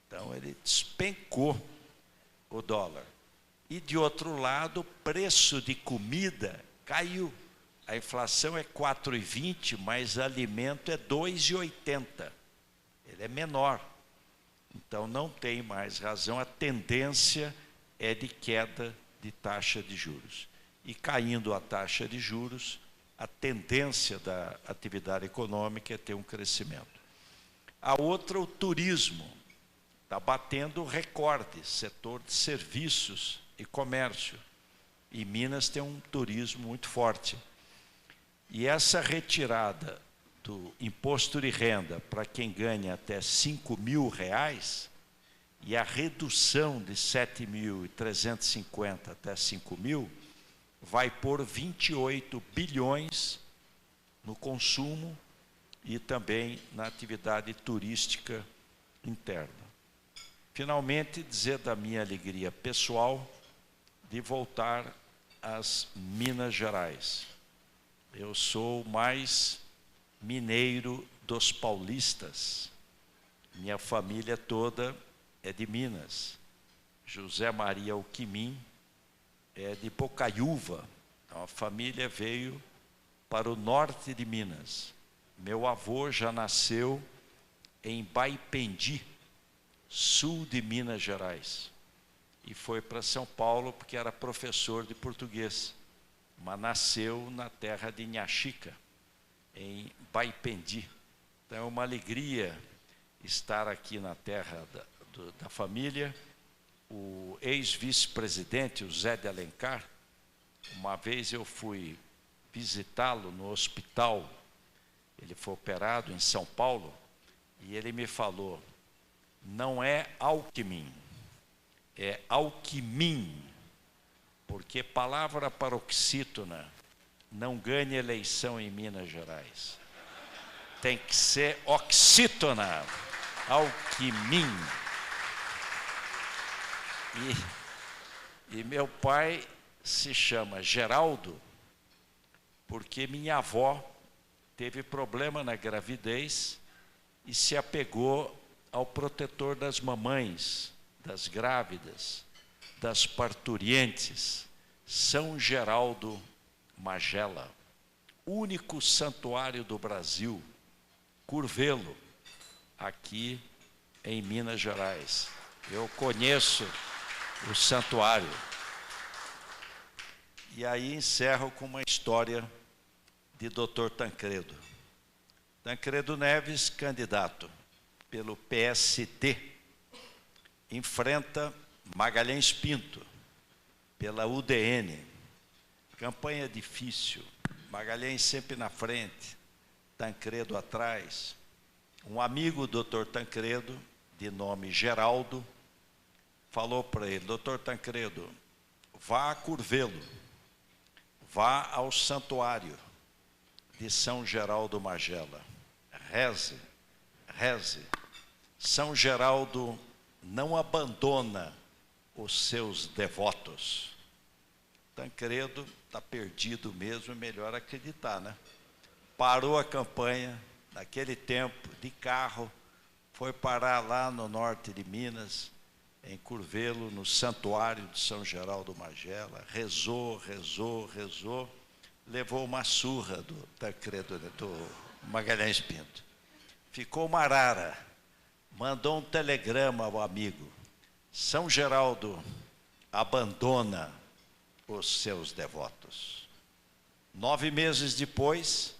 Então, ele despencou o dólar. E, de outro lado, o preço de comida caiu. A inflação é 4,20, mas alimento é 2,80. Ele é menor. Então, não tem mais razão. A tendência é de queda de taxa de juros. E caindo a taxa de juros, a tendência da atividade econômica é ter um crescimento. A outra, o turismo. Está batendo recorde, setor de serviços e comércio. E Minas tem um turismo muito forte. E essa retirada do imposto de renda para quem ganha até R$5.000 e a redução de 7.350 até 5.000 vai pôr 28 bilhões no consumo e também na atividade turística interna. Finalmente, dizer da minha alegria pessoal de voltar às Minas Gerais. Eu sou mais mineiro dos paulistas. Minha família toda é de Minas. José Maria Alquimim é de Bocaiúva. Então, a família veio para o norte de Minas. Meu avô já nasceu em Baipendi, sul de Minas Gerais. E foi para São Paulo porque era professor de português. Mas nasceu na terra de Inhaxica, em Baipendi. Então é uma alegria estar aqui na terra da família. O ex-vice-presidente, o Zé de Alencar, uma vez eu fui visitá-lo no hospital, ele foi operado em São Paulo, e ele me falou, não é Alckmin, é Alquimim, porque palavra paroxítona não ganha eleição em Minas Gerais. Tem que ser oxítona, Alquimim. E meu pai se chama Geraldo, porque minha avó teve problema na gravidez e se apegou ao protetor das mamães, das grávidas, das parturientes, São Geraldo Magela, único santuário do Brasil, Curvelo, aqui em Minas Gerais. Eu conheço o santuário. E aí encerro com uma história de Dr. Tancredo. Tancredo Neves, candidato pelo PSD, enfrenta Magalhães Pinto, pela UDN. Campanha difícil, Magalhães sempre na frente, Tancredo atrás. Um amigo do Dr. Tancredo, de nome Geraldo, falou para ele, Dr. Tancredo, vá a Curvelo, vá ao santuário de São Geraldo Magela, reze, reze. São Geraldo não abandona os seus devotos. Tancredo está perdido mesmo, é melhor acreditar, né? Parou a campanha, naquele tempo, de carro, foi parar lá no norte de Minas, em Curvelo, no santuário de São Geraldo Magela, rezou, rezou, rezou, levou uma surra do Tancredo, do Magalhães Pinto. Ficou uma arara, mandou um telegrama ao amigo, São Geraldo abandona os seus devotos. 9 meses depois,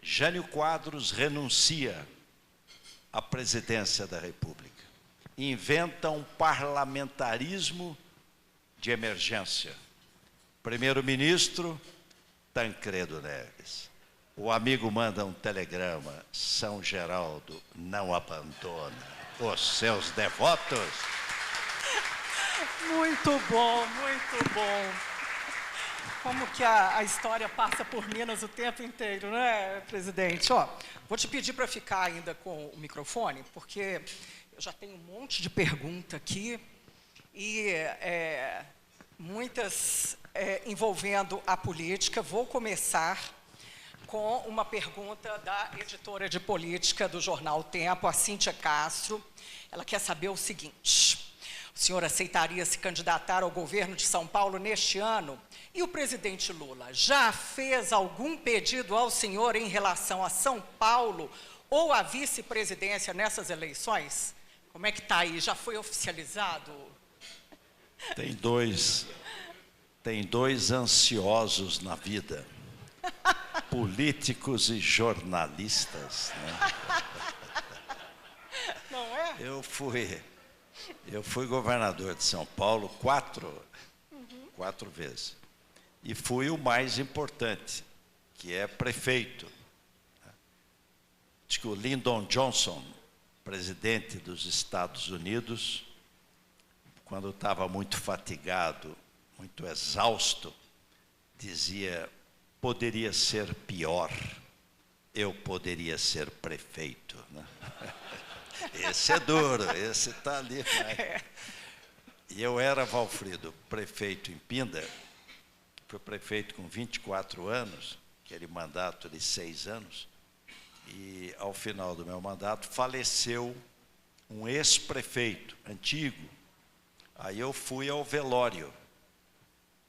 Jânio Quadros renuncia à presidência da República. Inventa um parlamentarismo de emergência. Primeiro-ministro, Tancredo Neves. O amigo manda um telegrama, São Geraldo não abandona os seus devotos. Muito bom, muito bom. Como que a história passa por Minas o tempo inteiro, né, presidente? Ó, vou te pedir para ficar ainda com o microfone, porque eu já tenho um monte de pergunta aqui e muitas envolvendo a política. Vou começar com uma pergunta da editora de política do jornal Tempo, a Cíntia Castro. Ela quer saber o seguinte: o senhor aceitaria se candidatar ao governo de São Paulo neste ano? E o presidente Lula já fez algum pedido ao senhor em relação a São Paulo ou a vice-presidência nessas eleições? Como é que está aí? Já foi oficializado? Tem dois ansiosos na vida, políticos e jornalistas, né? Não é? Eu fui governador de São Paulo quatro vezes. E fui o mais importante, que é prefeito. Diz que o Lyndon Johnson, presidente dos Estados Unidos, quando estava muito fatigado, muito exausto, dizia: poderia ser pior, eu poderia ser prefeito, né? Esse é duro, esse está ali. Né? E eu era, Valfrido, prefeito em Pinda, fui prefeito com 24 anos, aquele mandato de 6 anos, e ao final do meu mandato faleceu um ex-prefeito antigo. Aí eu fui ao velório.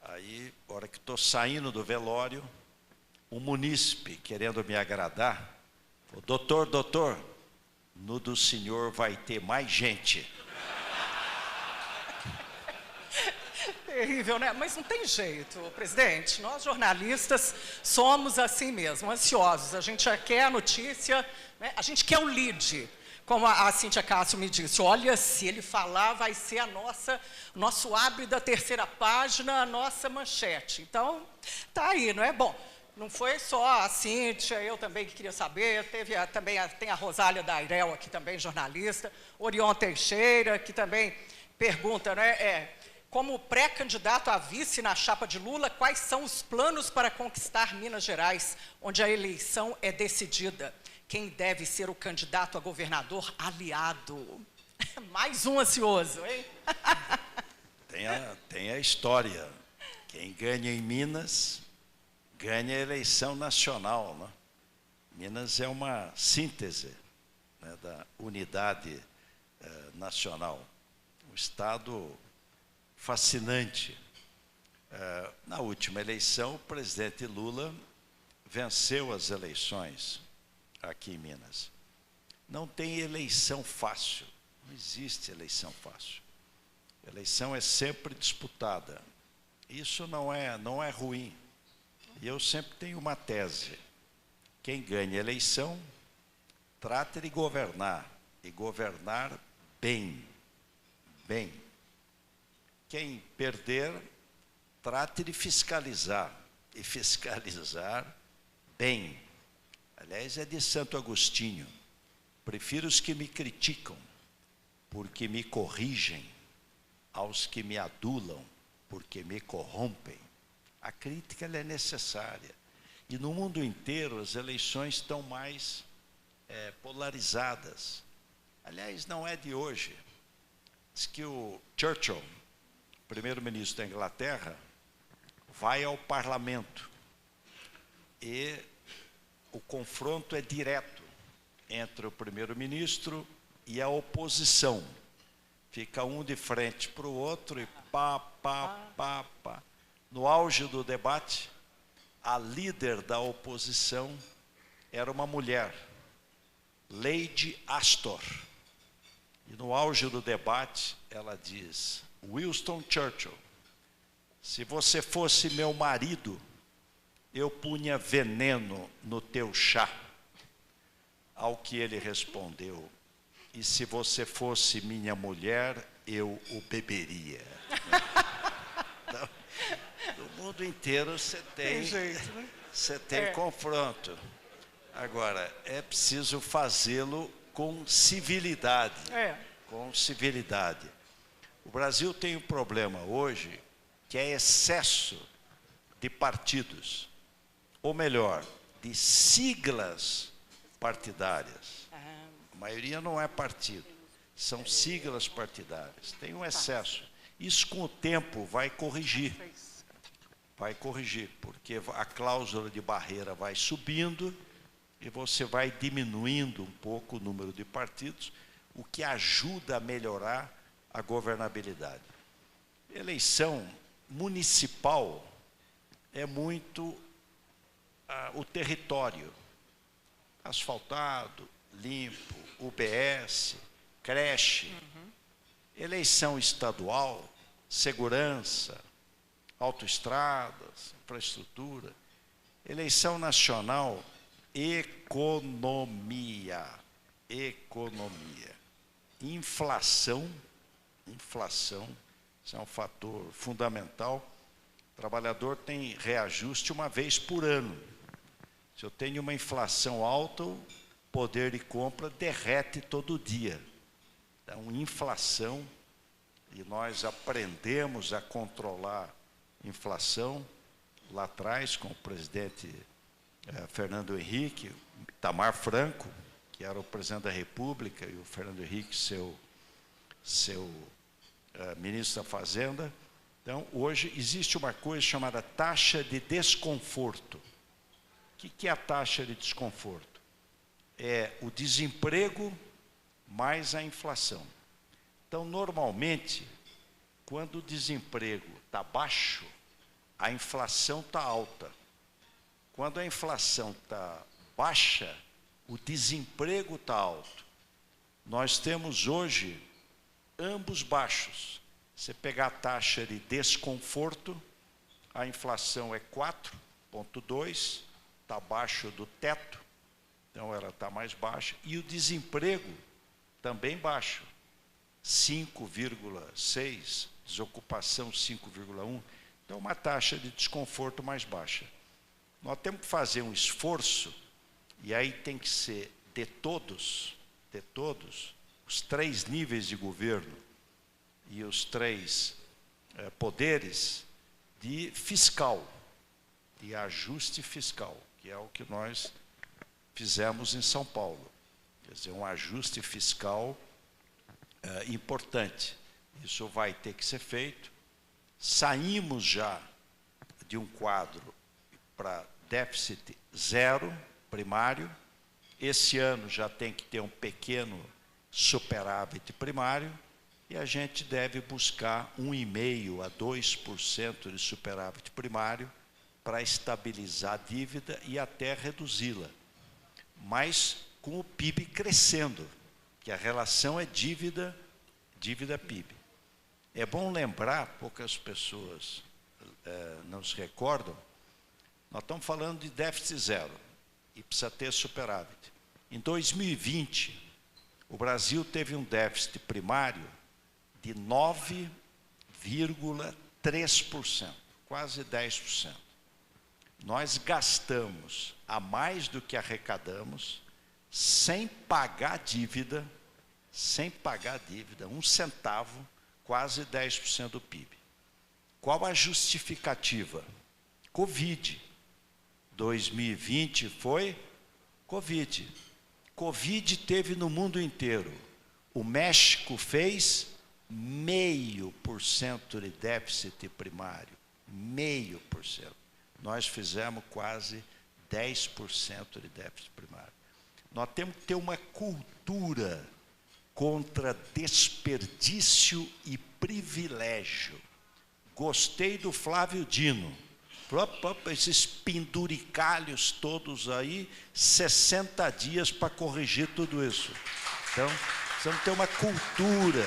Aí, na hora que estou saindo do velório, um munícipe, querendo me agradar, falou: doutor, no do senhor vai ter mais gente. Terrível, né? Mas não tem jeito, presidente. Nós, jornalistas, somos assim mesmo, ansiosos. A gente já quer a notícia, né? A gente quer o lead. Como a Cíntia Castro me disse: olha, se ele falar, vai ser nosso abre da terceira página, a nossa manchete. Então, tá aí, não é? Bom, não foi só a Cíntia, eu também que queria saber, tem a Rosália Dairel aqui também, jornalista, Orion Teixeira, que também pergunta, né? Como pré-candidato a vice na chapa de Lula, quais são os planos para conquistar Minas Gerais, onde a eleição é decidida? Quem deve ser o candidato a governador aliado? Mais um ansioso, hein? Tem a história. Quem ganha em Minas, ganha a eleição nacional, né? Minas é uma síntese, né, da unidade nacional. Um estado fascinante. Na última eleição, o presidente Lula venceu as eleições aqui em Minas. Não tem eleição fácil, não existe eleição fácil. A eleição é sempre disputada. Isso não é ruim. E eu sempre tenho uma tese: quem ganha a eleição, trata de governar, e governar bem. Quem perder, trate de fiscalizar, e fiscalizar bem. Aliás, é de Santo Agostinho: prefiro os que me criticam, porque me corrigem, aos que me adulam, porque me corrompem. A crítica, ela é necessária. E no mundo inteiro as eleições estão mais polarizadas. Aliás, não é de hoje. Diz que o Churchill, primeiro-ministro da Inglaterra, vai ao parlamento e o confronto é direto entre o primeiro-ministro e a oposição. Fica um de frente para o outro e pá. No auge do debate, a líder da oposição era uma mulher, Lady Astor. E no auge do debate, ela diz: Winston Churchill, se você fosse meu marido, eu punha veneno no teu chá. Ao que ele respondeu: e se você fosse minha mulher, eu o beberia. Então, no mundo inteiro você tem confronto. Agora, é preciso fazê-lo com civilidade. Com civilidade. O Brasil tem um problema hoje, que é excesso de partidos. Ou melhor, de siglas partidárias. A maioria não é partido, são siglas partidárias. Tem um excesso. Isso, com o tempo, vai corrigir. vai corrigir, porque a cláusula de barreira vai subindo e você vai diminuindo um pouco o número de partidos, o que ajuda a melhorar a governabilidade. Eleição municipal é muito o território, asfaltado, limpo, UBS, creche. Eleição estadual, segurança, autoestradas, infraestrutura. Eleição nacional, economia. Inflação, isso é um fator fundamental. O trabalhador tem reajuste uma vez por ano. Se eu tenho uma inflação alta, o poder de compra derrete todo dia. Então, inflação, e nós aprendemos a controlar inflação lá atrás com o presidente Fernando Henrique, Itamar Franco, que era o presidente da República, e o Fernando Henrique, seu ministro da Fazenda. Então, hoje existe uma coisa chamada taxa de desconforto. O que é a taxa de desconforto? É o desemprego mais a inflação. Então, normalmente, quando o desemprego está baixo, a inflação está alta. Quando a inflação está baixa, o desemprego está alto. Nós temos hoje ambos baixos. Você pegar a taxa de desconforto, a inflação é 4,2, está abaixo do teto, então ela está mais baixa, e o desemprego também baixo, 5,6, desocupação 5,1, então uma taxa de desconforto mais baixa. Nós temos que fazer um esforço, e aí tem que ser de todos, os 3 níveis de governo e os 3 poderes de fiscal, de ajuste fiscal, que é o que nós fizemos em São Paulo. Quer dizer, um ajuste fiscal importante. Isso vai ter que ser feito. Saímos já de um quadro para déficit zero primário. Esse ano já tem que ter um pequeno superávit primário e a gente deve buscar 1,5% a 2% de superávit primário para estabilizar a dívida e até reduzi-la. Mas com o PIB crescendo, que a relação é dívida-PIB. É bom lembrar, poucas pessoas não se recordam, nós estamos falando de déficit zero e precisa ter superávit. Em 2020, o Brasil teve um déficit primário de 9,3%, quase 10%. Nós gastamos a mais do que arrecadamos, sem pagar dívida, 1 centavo, quase 10% do PIB. Qual a justificativa? Covid. 2020 foi Covid. Covid teve no mundo inteiro. O México fez 0,5% de déficit primário. 0,5%. Nós fizemos quase 10% de déficit primário. Nós temos que ter uma cultura contra desperdício e privilégio. Gostei do Flávio Dino. Esses penduricalhos todos aí, 60 dias para corrigir tudo isso. Então, precisamos ter uma cultura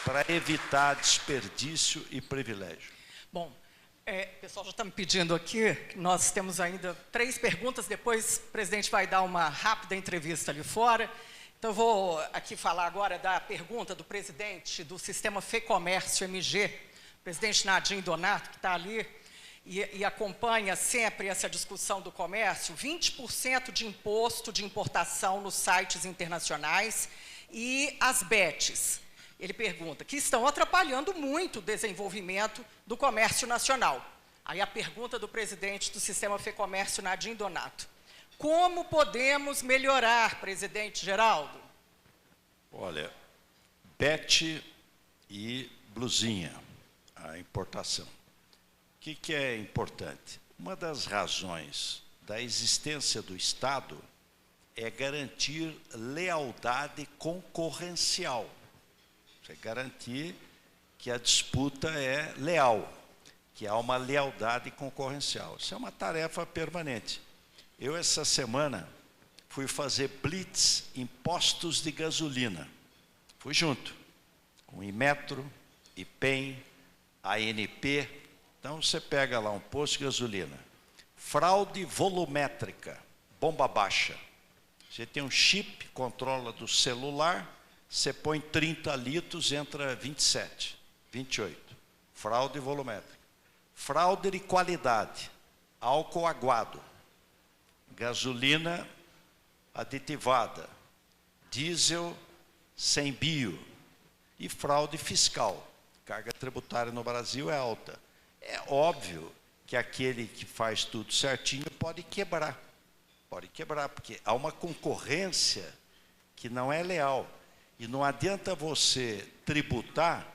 para evitar desperdício e privilégio. Bom, o pessoal já está me pedindo aqui, nós temos ainda 3 perguntas, depois o presidente vai dar uma rápida entrevista ali fora. Então, eu vou aqui falar agora da pergunta do presidente do Sistema FEComércio MG, presidente Nadim Donato, que está ali e acompanha sempre essa discussão do comércio. 20% de imposto de importação nos sites internacionais e as bets. Ele pergunta, que estão atrapalhando muito o desenvolvimento do comércio nacional. Aí a pergunta do presidente do Sistema FEComércio, Nadim Donato. Como podemos melhorar, presidente Geraldo? Olha, bet e blusinha, a importação. O que é importante? Uma das razões da existência do Estado é garantir lealdade concorrencial. Você garantir que a disputa é leal, que há uma lealdade concorrencial. Isso é uma tarefa permanente. Eu, essa semana, fui fazer blitz em postos de gasolina. Fui junto, com Inmetro, IPEM, ANP. Então, você pega lá um posto de gasolina, fraude volumétrica, bomba baixa. Você tem um chip, controla do celular, você põe 30 litros, entra 27, 28. Fraude volumétrica. Fraude de qualidade, álcool aguado, gasolina aditivada, diesel sem bio e fraude fiscal. Carga tributária no Brasil é alta. É óbvio que aquele que faz tudo certinho pode quebrar. Pode quebrar, porque há uma concorrência que não é leal. E não adianta você tributar,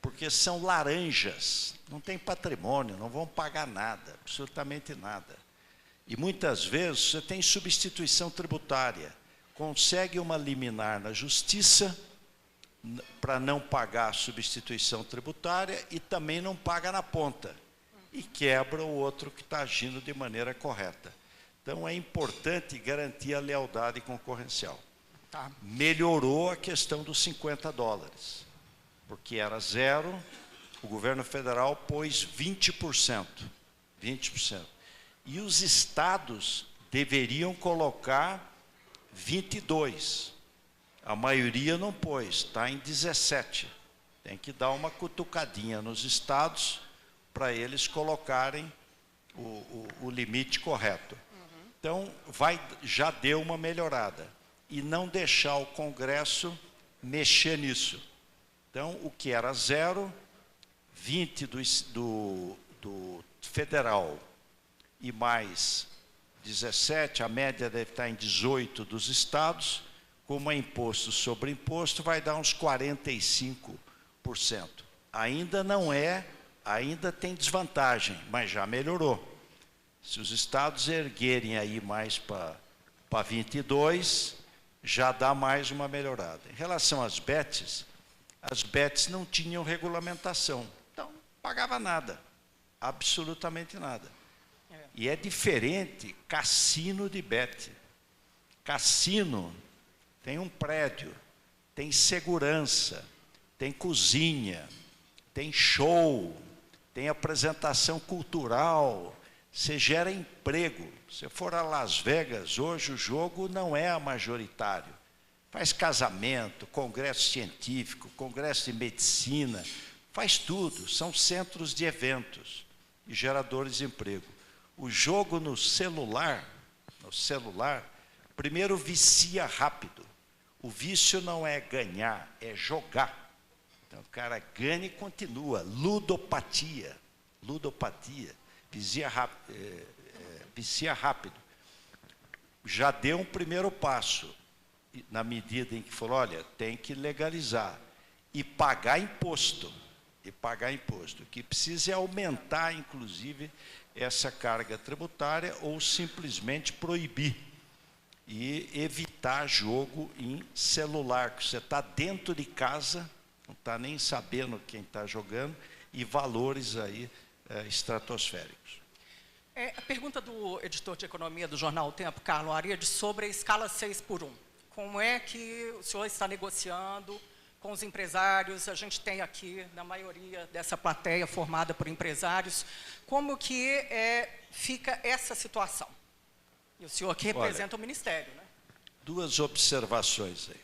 porque são laranjas, não tem patrimônio, não vão pagar nada, absolutamente nada. E muitas vezes você tem substituição tributária, consegue uma liminar na justiça para não pagar a substituição tributária e também não paga na ponta. E quebra o outro que está agindo de maneira correta. Então é importante garantir a lealdade concorrencial. Tá. Melhorou a questão dos $50, porque era zero, o governo federal pôs 20%. 20%. E os estados deveriam colocar 22%. A maioria não pôs, está em 17%. Tem que dar uma cutucadinha nos estados para eles colocarem o limite correto. Então, já deu uma melhorada. E não deixar o Congresso mexer nisso. Então, o que era 0, 20 do federal e mais 17, a média deve estar em 18 dos estados, como é imposto sobre imposto, vai dar uns 45%. Ainda não é, ainda tem desvantagem, mas já melhorou. Se os estados erguerem aí mais para 22, já dá mais uma melhorada. Em relação às bets não tinham regulamentação. Então, pagava nada, absolutamente nada. E é diferente cassino de bet. Cassino tem um prédio, tem segurança, tem cozinha, tem show, tem apresentação cultural, você gera emprego. Se for a Las Vegas, hoje o jogo não é majoritário. Faz casamento, congresso científico, congresso de medicina, faz tudo. São centros de eventos e geradores de emprego. O jogo no celular, primeiro vicia rápido. O vício não é ganhar, é jogar. Então o cara ganha e continua. Ludopatia. Vicia rápido. Já deu um primeiro passo, na medida em que falou, olha, tem que legalizar e pagar imposto. O que precisa é aumentar, inclusive, essa carga tributária ou simplesmente proibir e evitar jogo em celular, que você está dentro de casa, não está nem sabendo quem está jogando, e valores aí estratosféricos. A pergunta do editor de economia do jornal O Tempo, Carlos Ariade, sobre a escala 6x1. Como é que o senhor está negociando com os empresários? A gente tem aqui, na maioria dessa plateia formada por empresários, como que fica essa situação? E o senhor que representa o Ministério, né? Duas observações aí.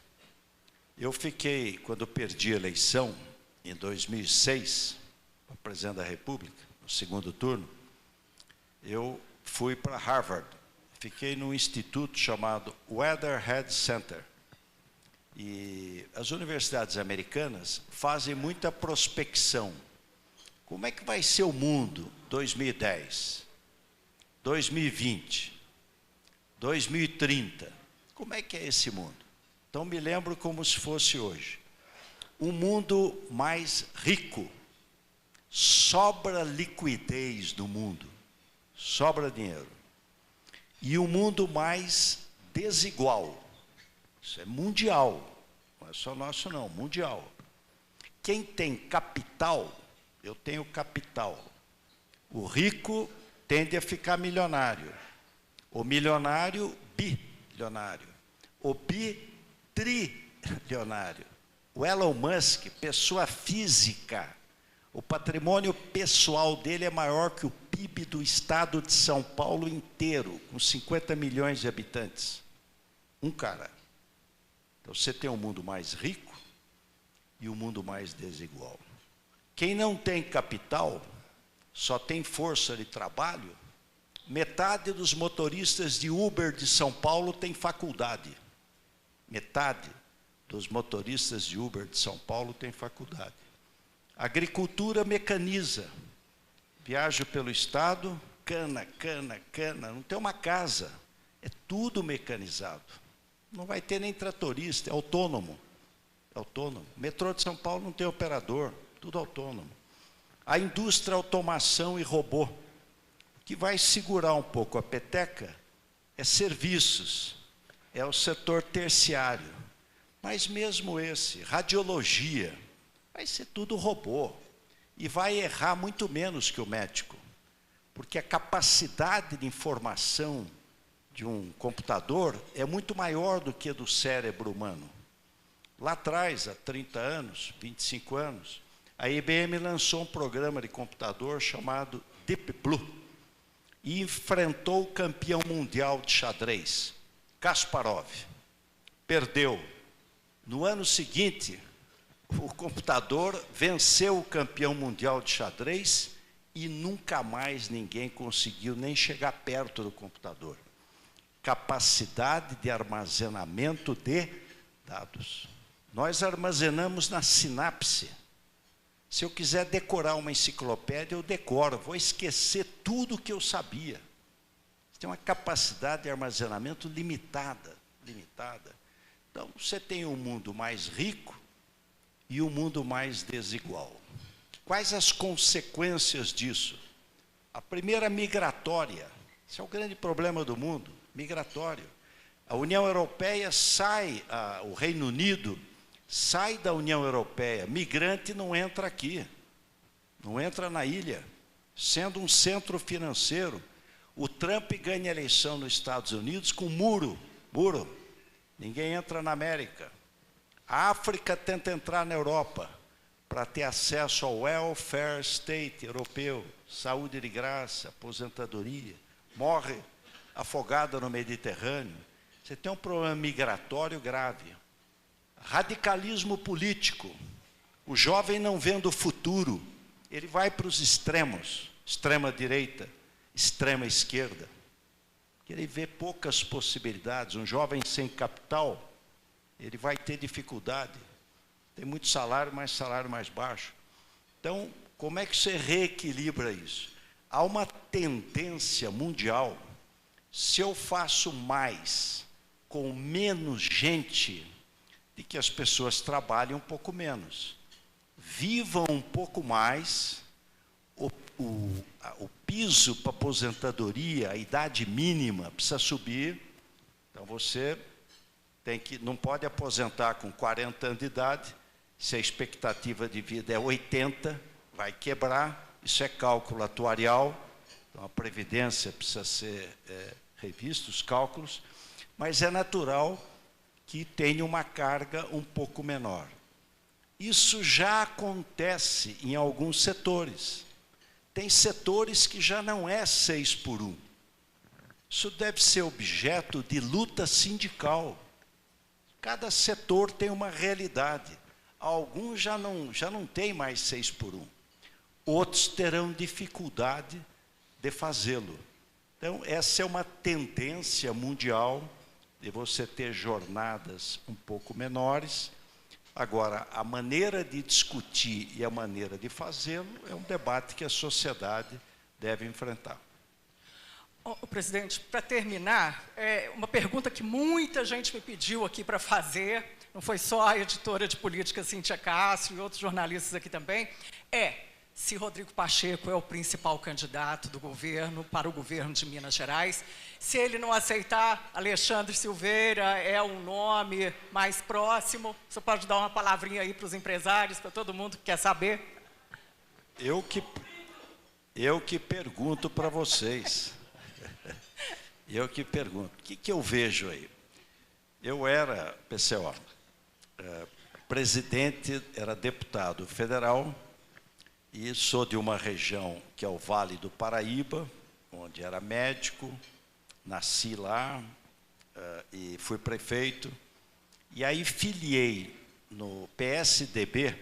Eu fiquei, quando perdi a eleição, em 2006, para presidente da República, no segundo turno, eu fui para Harvard. Fiquei num instituto chamado Weatherhead Center. E as universidades americanas fazem muita prospecção. Como é que vai ser o mundo 2010, 2020, 2030? Como é que é esse mundo? Então me lembro como se fosse hoje. Um mundo mais rico, sobra liquidez no mundo, sobra dinheiro. E o mundo mais desigual, isso é mundial, não é só nosso não, mundial. Quem tem capital, eu tenho capital. O rico tende a ficar milionário. O milionário, bilionário. O trilionário. O Elon Musk, pessoa física, o patrimônio pessoal dele é maior que o PIB do estado de São Paulo inteiro, com 50 milhões de habitantes. Um cara. Então você tem um mundo mais rico e um mundo mais desigual. Quem não tem capital, só tem força de trabalho. Metade dos motoristas de Uber de São Paulo tem faculdade. Metade dos motoristas de Uber de São Paulo tem faculdade. A agricultura mecaniza. Viajo pelo estado, cana, não tem uma casa. É tudo mecanizado. Não vai ter nem tratorista, é autônomo. É autônomo. O metrô de São Paulo não tem operador, tudo autônomo. A indústria, automação e robô. O que vai segurar um pouco a peteca é serviços, é o setor terciário. Mas mesmo esse, radiologia, vai ser tudo robô. E vai errar muito menos que o médico. Porque a capacidade de informação de um computador é muito maior do que do cérebro humano. Lá atrás, há 30 anos, 25 anos, a IBM lançou um programa de computador chamado Deep Blue e enfrentou o campeão mundial de xadrez, Kasparov. Perdeu. No ano seguinte, o computador venceu o campeão mundial de xadrez e nunca mais ninguém conseguiu nem chegar perto do computador. Capacidade de armazenamento de dados. Nós armazenamos na sinapse. Se eu quiser decorar uma enciclopédia, eu decoro. Vou esquecer tudo que eu sabia. Tem uma capacidade de armazenamento limitada. Então, você tem um mundo mais rico e um mundo mais desigual. Quais as consequências disso? A primeira, migratória. Esse é o grande problema do mundo, migratório. A União Europeia sai, o Reino Unido sai da União Europeia. Migrante não entra aqui, não entra na ilha, sendo um centro financeiro. O Trump ganha a eleição nos Estados Unidos com muro. Ninguém entra na América. A África tenta entrar na Europa para ter acesso ao welfare state europeu, saúde de graça, aposentadoria. Morre afogada no Mediterrâneo. Você tem um problema migratório grave. Radicalismo político. O jovem não vendo o futuro. Ele vai para os extremos. Extrema direita, extrema esquerda. Ele vê poucas possibilidades. Um jovem sem capital, ele vai ter dificuldade. Tem muito salário, mas salário mais baixo. Então, como é que você reequilibra isso? Há uma tendência mundial. Se eu faço mais com menos gente, de que as pessoas trabalhem um pouco menos. Vivam um pouco mais. O piso para aposentadoria, a idade mínima precisa subir. Então você não pode aposentar com 40 anos de idade. Se a expectativa de vida é 80, vai quebrar. Isso é cálculo atuarial. Então a previdência precisa ser revista, os cálculos. Mas é natural que tenha uma carga um pouco menor. Isso já acontece em alguns setores. Tem setores que já não é 6x1. Isso deve ser objeto de luta sindical. Cada setor tem uma realidade. Alguns já não tem mais 6x1. Outros terão dificuldade de fazê-lo. Então, essa é uma tendência mundial de você ter jornadas um pouco menores. Agora, a maneira de discutir e a maneira de fazê-lo é um debate que a sociedade deve enfrentar. Presidente, para terminar, uma pergunta que muita gente me pediu aqui para fazer, não foi só a editora de política Cíntia Castro e outros jornalistas aqui também, se Rodrigo Pacheco é o principal candidato do governo para o governo de Minas Gerais. Se ele não aceitar, Alexandre Silveira é um nome mais próximo. Você pode dar uma palavrinha aí para os empresários, para todo mundo que quer saber? Eu que pergunto para vocês. Eu que pergunto. O que eu vejo aí? Eu era, PCO, presidente, era deputado federal, e sou de uma região que é o Vale do Paraíba, onde era médico, nasci lá e fui prefeito. E aí filiei no PSDB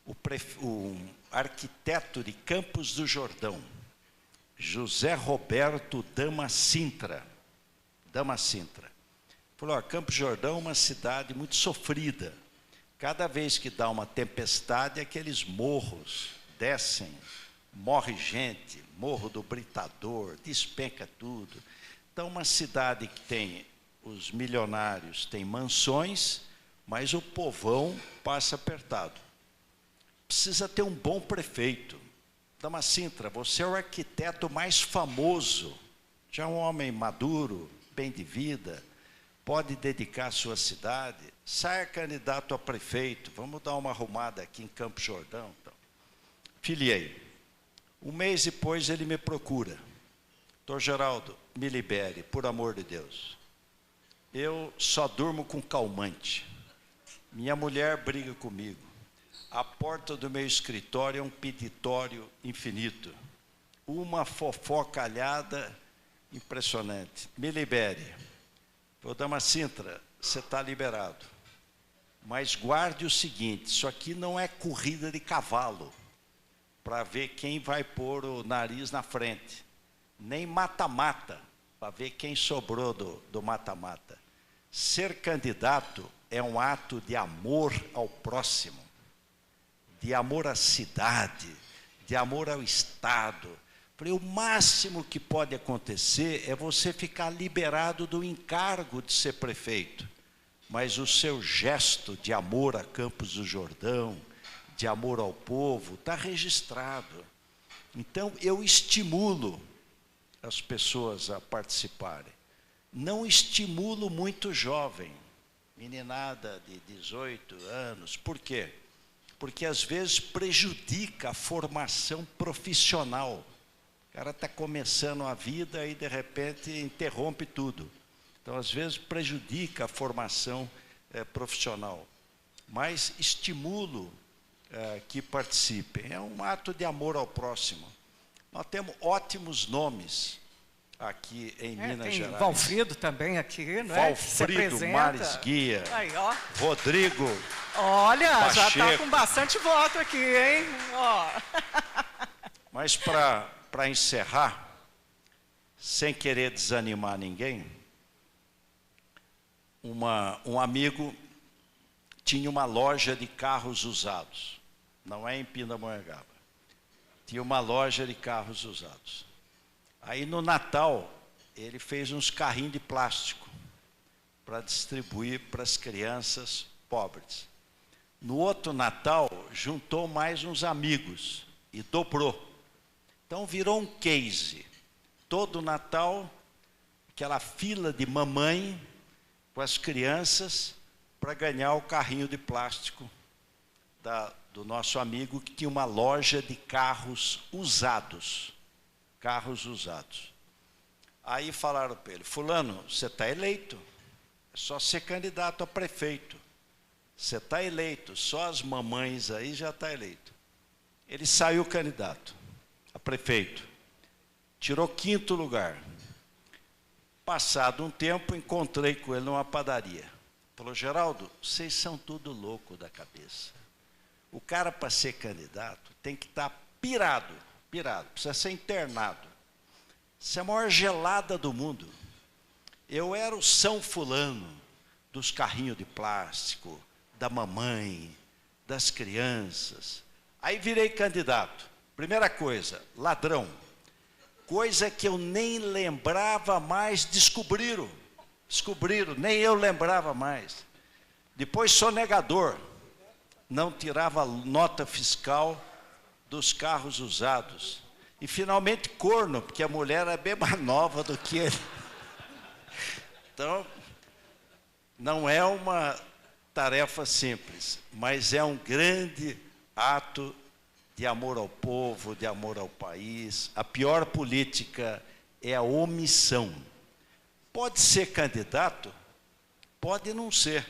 o arquiteto de Campos do Jordão, José Roberto Dama Sintra. Falou, Campos do Jordão é uma cidade muito sofrida. Cada vez que dá uma tempestade, aqueles morros descem, morre gente, Morro do Britador, despenca tudo. Então, uma cidade que tem os milionários, tem mansões, mas o povão passa apertado. Precisa ter um bom prefeito. Dama Sintra, você é o arquiteto mais famoso, já é um homem maduro, bem de vida, pode dedicar a sua cidade, saia candidato a prefeito, vamos dar uma arrumada aqui em Campos do Jordão. Então, filiei. Um mês depois ele me procura. Doutor Geraldo, me libere, por amor de Deus. Eu só durmo com calmante. Minha mulher briga comigo. A porta do meu escritório é um peditório infinito. Uma fofocalhada impressionante. Me libere. Ô, Dama Sintra, você está liberado. Mas guarde o seguinte, isso aqui não é corrida de cavalo, para ver quem vai pôr o nariz na frente. Nem mata-mata, para ver quem sobrou do mata-mata. Ser candidato é um ato de amor ao próximo, de amor à cidade, de amor ao Estado. O máximo que pode acontecer é você ficar liberado do encargo de ser prefeito, mas o seu gesto de amor a Campos do Jordão, de amor ao povo, está registrado. Então, eu estimulo as pessoas a participarem. Não estimulo muito jovem, meninada de 18 anos. Por quê? Porque, às vezes, prejudica a formação profissional. O cara está começando a vida e, de repente, interrompe tudo. Então, às vezes, prejudica a formação profissional. Mas estimulo que participem. É um ato de amor ao próximo. Nós temos ótimos nomes aqui em Minas Gerais. Valfrido também aqui, não é? Valfrido Mares Guia. Aí, ó. Rodrigo. Olha, Pacheco. já está com bastante voto aqui, hein? Ó. Mas para encerrar, sem querer desanimar ninguém, um amigo tinha uma loja de carros usados. Não é em Pindamonhangaba. Tinha uma loja de carros usados. Aí no Natal, ele fez uns carrinhos de plástico para distribuir para as crianças pobres. No outro Natal, juntou mais uns amigos e dobrou. Então virou um case. Todo Natal, aquela fila de mamãe com as crianças para ganhar o carrinho de plástico do nosso amigo que tinha uma loja de carros usados. Carros usados. Aí falaram para ele, fulano, você está eleito, é só ser candidato a prefeito. Você está eleito, só as mamães aí já está eleito. Ele saiu candidato a prefeito, tirou 5º lugar. Passado um tempo, encontrei com ele numa padaria. Falou, Geraldo, vocês são tudo louco da cabeça. O cara, para ser candidato, tem que estar pirado, precisa ser internado. Isso é a maior gelada do mundo. Eu era o São Fulano dos carrinhos de plástico, da mamãe, das crianças. Aí virei candidato. Primeira coisa, ladrão. Coisa que eu nem lembrava mais, descobriram, nem eu lembrava mais. Depois sonegador, não tirava nota fiscal dos carros usados. E, finalmente, corno, porque a mulher é bem mais nova do que ele. Então, não é uma tarefa simples, mas é um grande ato de amor ao povo, de amor ao país. A pior política é a omissão. Pode ser candidato, pode não ser.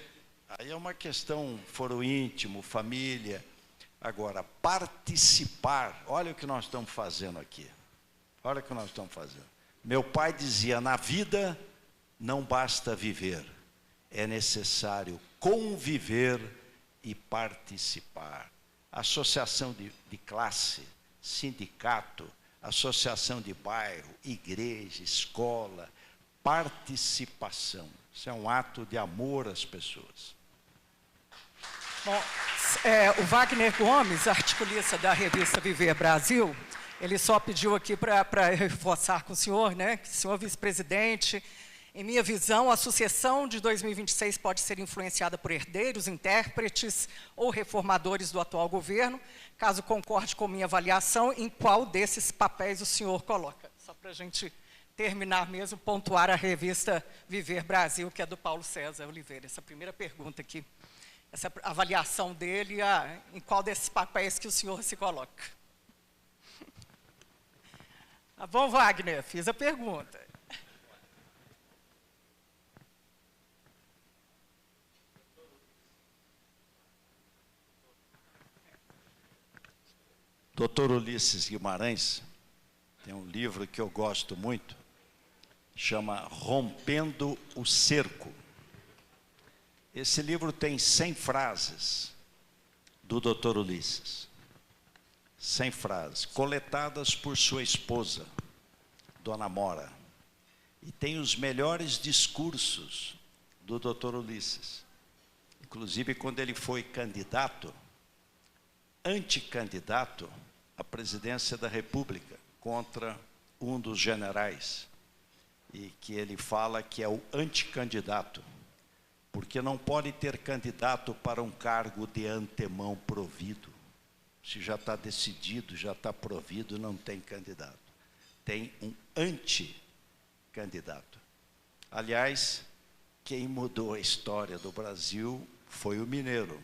Aí é uma questão foro íntimo, família. Agora, participar, olha o que nós estamos fazendo aqui. Olha o que nós estamos fazendo. Meu pai dizia, na vida não basta viver, é necessário conviver e participar. Associação de classe, sindicato, associação de bairro, igreja, escola, participação. Isso é um ato de amor às pessoas. Bom, o Wagner Gomes, articulista da revista Viver Brasil, ele só pediu aqui para reforçar com o senhor, né, que o senhor vice-presidente, em minha visão, a sucessão de 2026 pode ser influenciada por herdeiros, intérpretes ou reformadores do atual governo. Caso concorde com minha avaliação, em qual desses papéis o senhor coloca? Só para a gente terminar mesmo, pontuar a revista Viver Brasil, que é do Paulo César Oliveira. Essa primeira pergunta aqui, essa avaliação dele, em qual desses papéis que o senhor se coloca? Tá bom, Wagner, fiz a pergunta. Dr. Ulisses Guimarães tem um livro que eu gosto muito, chama Rompendo o Cerco. Esse livro tem 100 frases do Dr. Ulisses. 100 frases, coletadas por sua esposa, Dona Mora. E tem os melhores discursos do Dr. Ulisses. Inclusive, quando ele foi candidato, anticandidato à presidência da República contra um dos generais, e que ele fala que é o anticandidato, porque não pode ter candidato para um cargo de antemão provido. Se já está decidido, já está provido, não tem candidato. Tem um anticandidato. Aliás, quem mudou a história do Brasil foi o mineiro,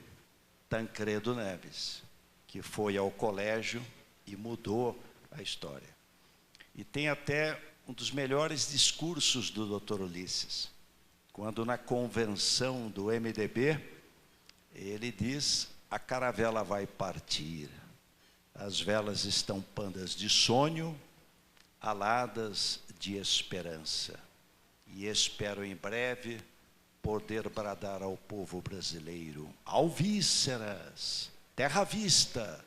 Tancredo Neves, que foi ao colégio e mudou a história. E tem até um dos melhores discursos do Dr. Ulisses, quando na convenção do MDB, ele diz, a caravela vai partir, as velas estão pandas de sonho, aladas de esperança, e espero em breve poder bradar ao povo brasileiro, alvíceras, terra à vista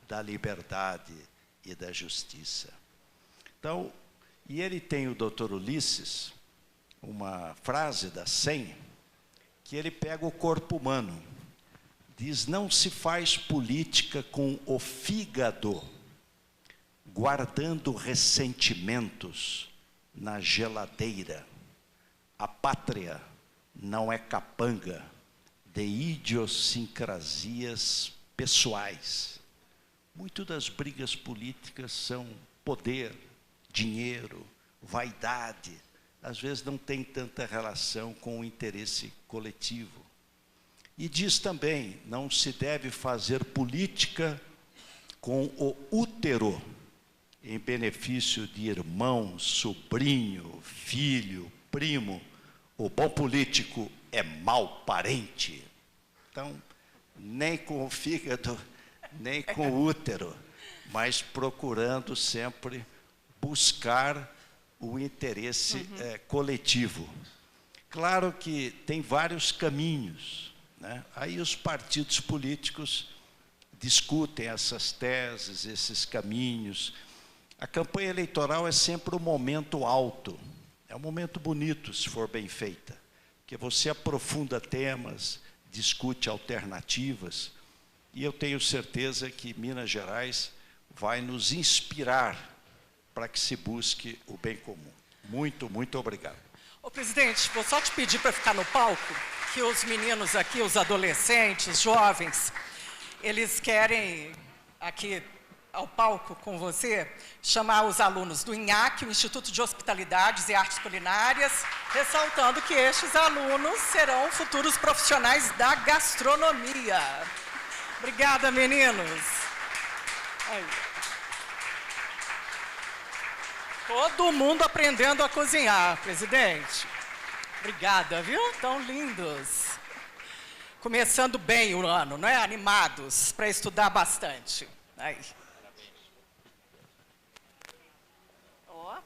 da liberdade e da justiça. Então, e ele tem o Dr. Ulisses, uma frase da 100, que ele pega o corpo humano, diz, não se faz política com o fígado, guardando ressentimentos na geladeira. A pátria não é capanga de idiosincrasias pessoais. Muito das brigas políticas são poder, dinheiro, vaidade. Às vezes não tem tanta relação com o interesse coletivo. E diz também, não se deve fazer política com o útero, em benefício de irmão, sobrinho, filho, primo. O bom político é mau parente. Então, nem com o fígado, nem com o útero, mas procurando sempre buscar o interesse coletivo. Claro que tem vários caminhos, né? Aí os partidos políticos discutem essas teses, esses caminhos. A campanha eleitoral é sempre um momento alto, é um momento bonito, se for bem feita, porque você aprofunda temas, discute alternativas, e eu tenho certeza que Minas Gerais vai nos inspirar para que se busque o bem comum. Muito, muito obrigado. Ô, presidente, vou só te pedir para ficar no palco, que os meninos aqui, os adolescentes, jovens, eles querem aqui ao palco com você, chamar os alunos do INHAC, o Instituto de Hospitalidades e Artes Culinárias, ressaltando que estes alunos serão futuros profissionais da gastronomia. Obrigada, meninos. Aí. Todo mundo aprendendo a cozinhar, presidente. Obrigada, viu? Tão lindos. Começando bem o ano, não é? Animados para estudar bastante. Aí. Ó,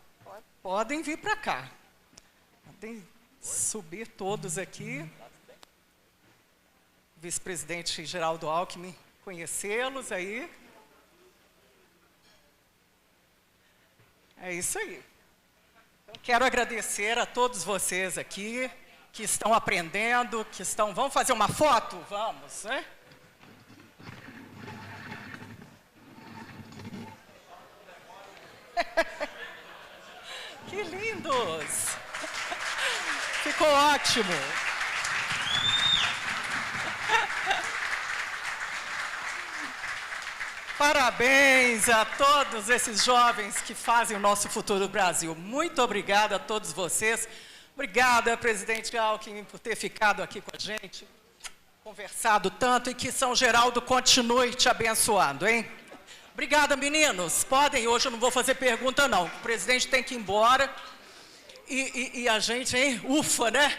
podem vir para cá. Podem subir todos aqui. Vice-presidente Geraldo Alckmin, conhecê-los aí. É isso aí. Eu quero agradecer a todos vocês aqui, que estão aprendendo, que estão... Vamos fazer uma foto? Vamos, né? Que lindos! Ficou ótimo! Parabéns a todos esses jovens que fazem o nosso futuro Brasil. Muito obrigada a todos vocês. Obrigada, presidente Alckmin, por ter ficado aqui com a gente, conversado tanto, e que São Geraldo continue te abençoando, hein? Obrigada, meninos. Podem, hoje eu não vou fazer pergunta, não. O presidente tem que ir embora. E a gente, hein? Ufa, né?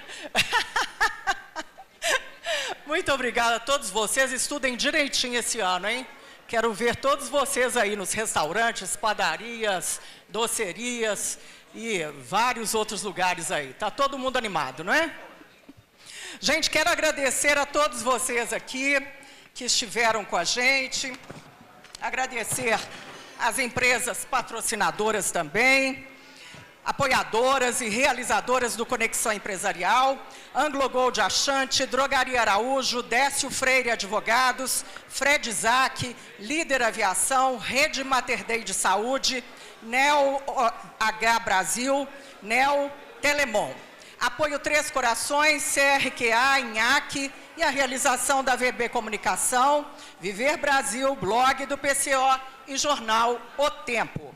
Muito obrigada a todos vocês. Estudem direitinho esse ano, hein? Quero ver todos vocês aí nos restaurantes, padarias, docerias e vários outros lugares aí. Tá todo mundo animado, não é? Gente, quero agradecer a todos vocês aqui que estiveram com a gente. Agradecer às empresas patrocinadoras também, apoiadoras e realizadoras do Conexão Empresarial, Anglo Gold Achante, Drogaria Araújo, Décio Freire Advogados, Fred Isaac, Líder Aviação, Rede Mater Dei de Saúde, Neo H Brasil, Neo Telemon. Apoio Três Corações, CRQA, INHAC e a realização da VB Comunicação, Viver Brasil, blog do PCO e jornal O Tempo.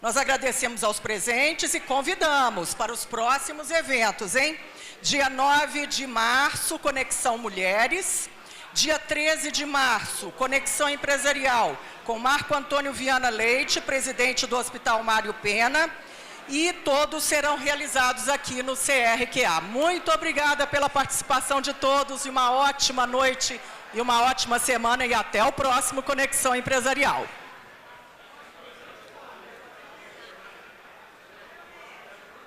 Nós agradecemos aos presentes e convidamos para os próximos eventos, hein? Dia 9 de março, Conexão Mulheres. Dia 13 de março, Conexão Empresarial, com Marco Antônio Viana Leite, presidente do Hospital Mário Pena. E todos serão realizados aqui no CRQA. Muito obrigada pela participação de todos e uma ótima noite e uma ótima semana. E até o próximo Conexão Empresarial.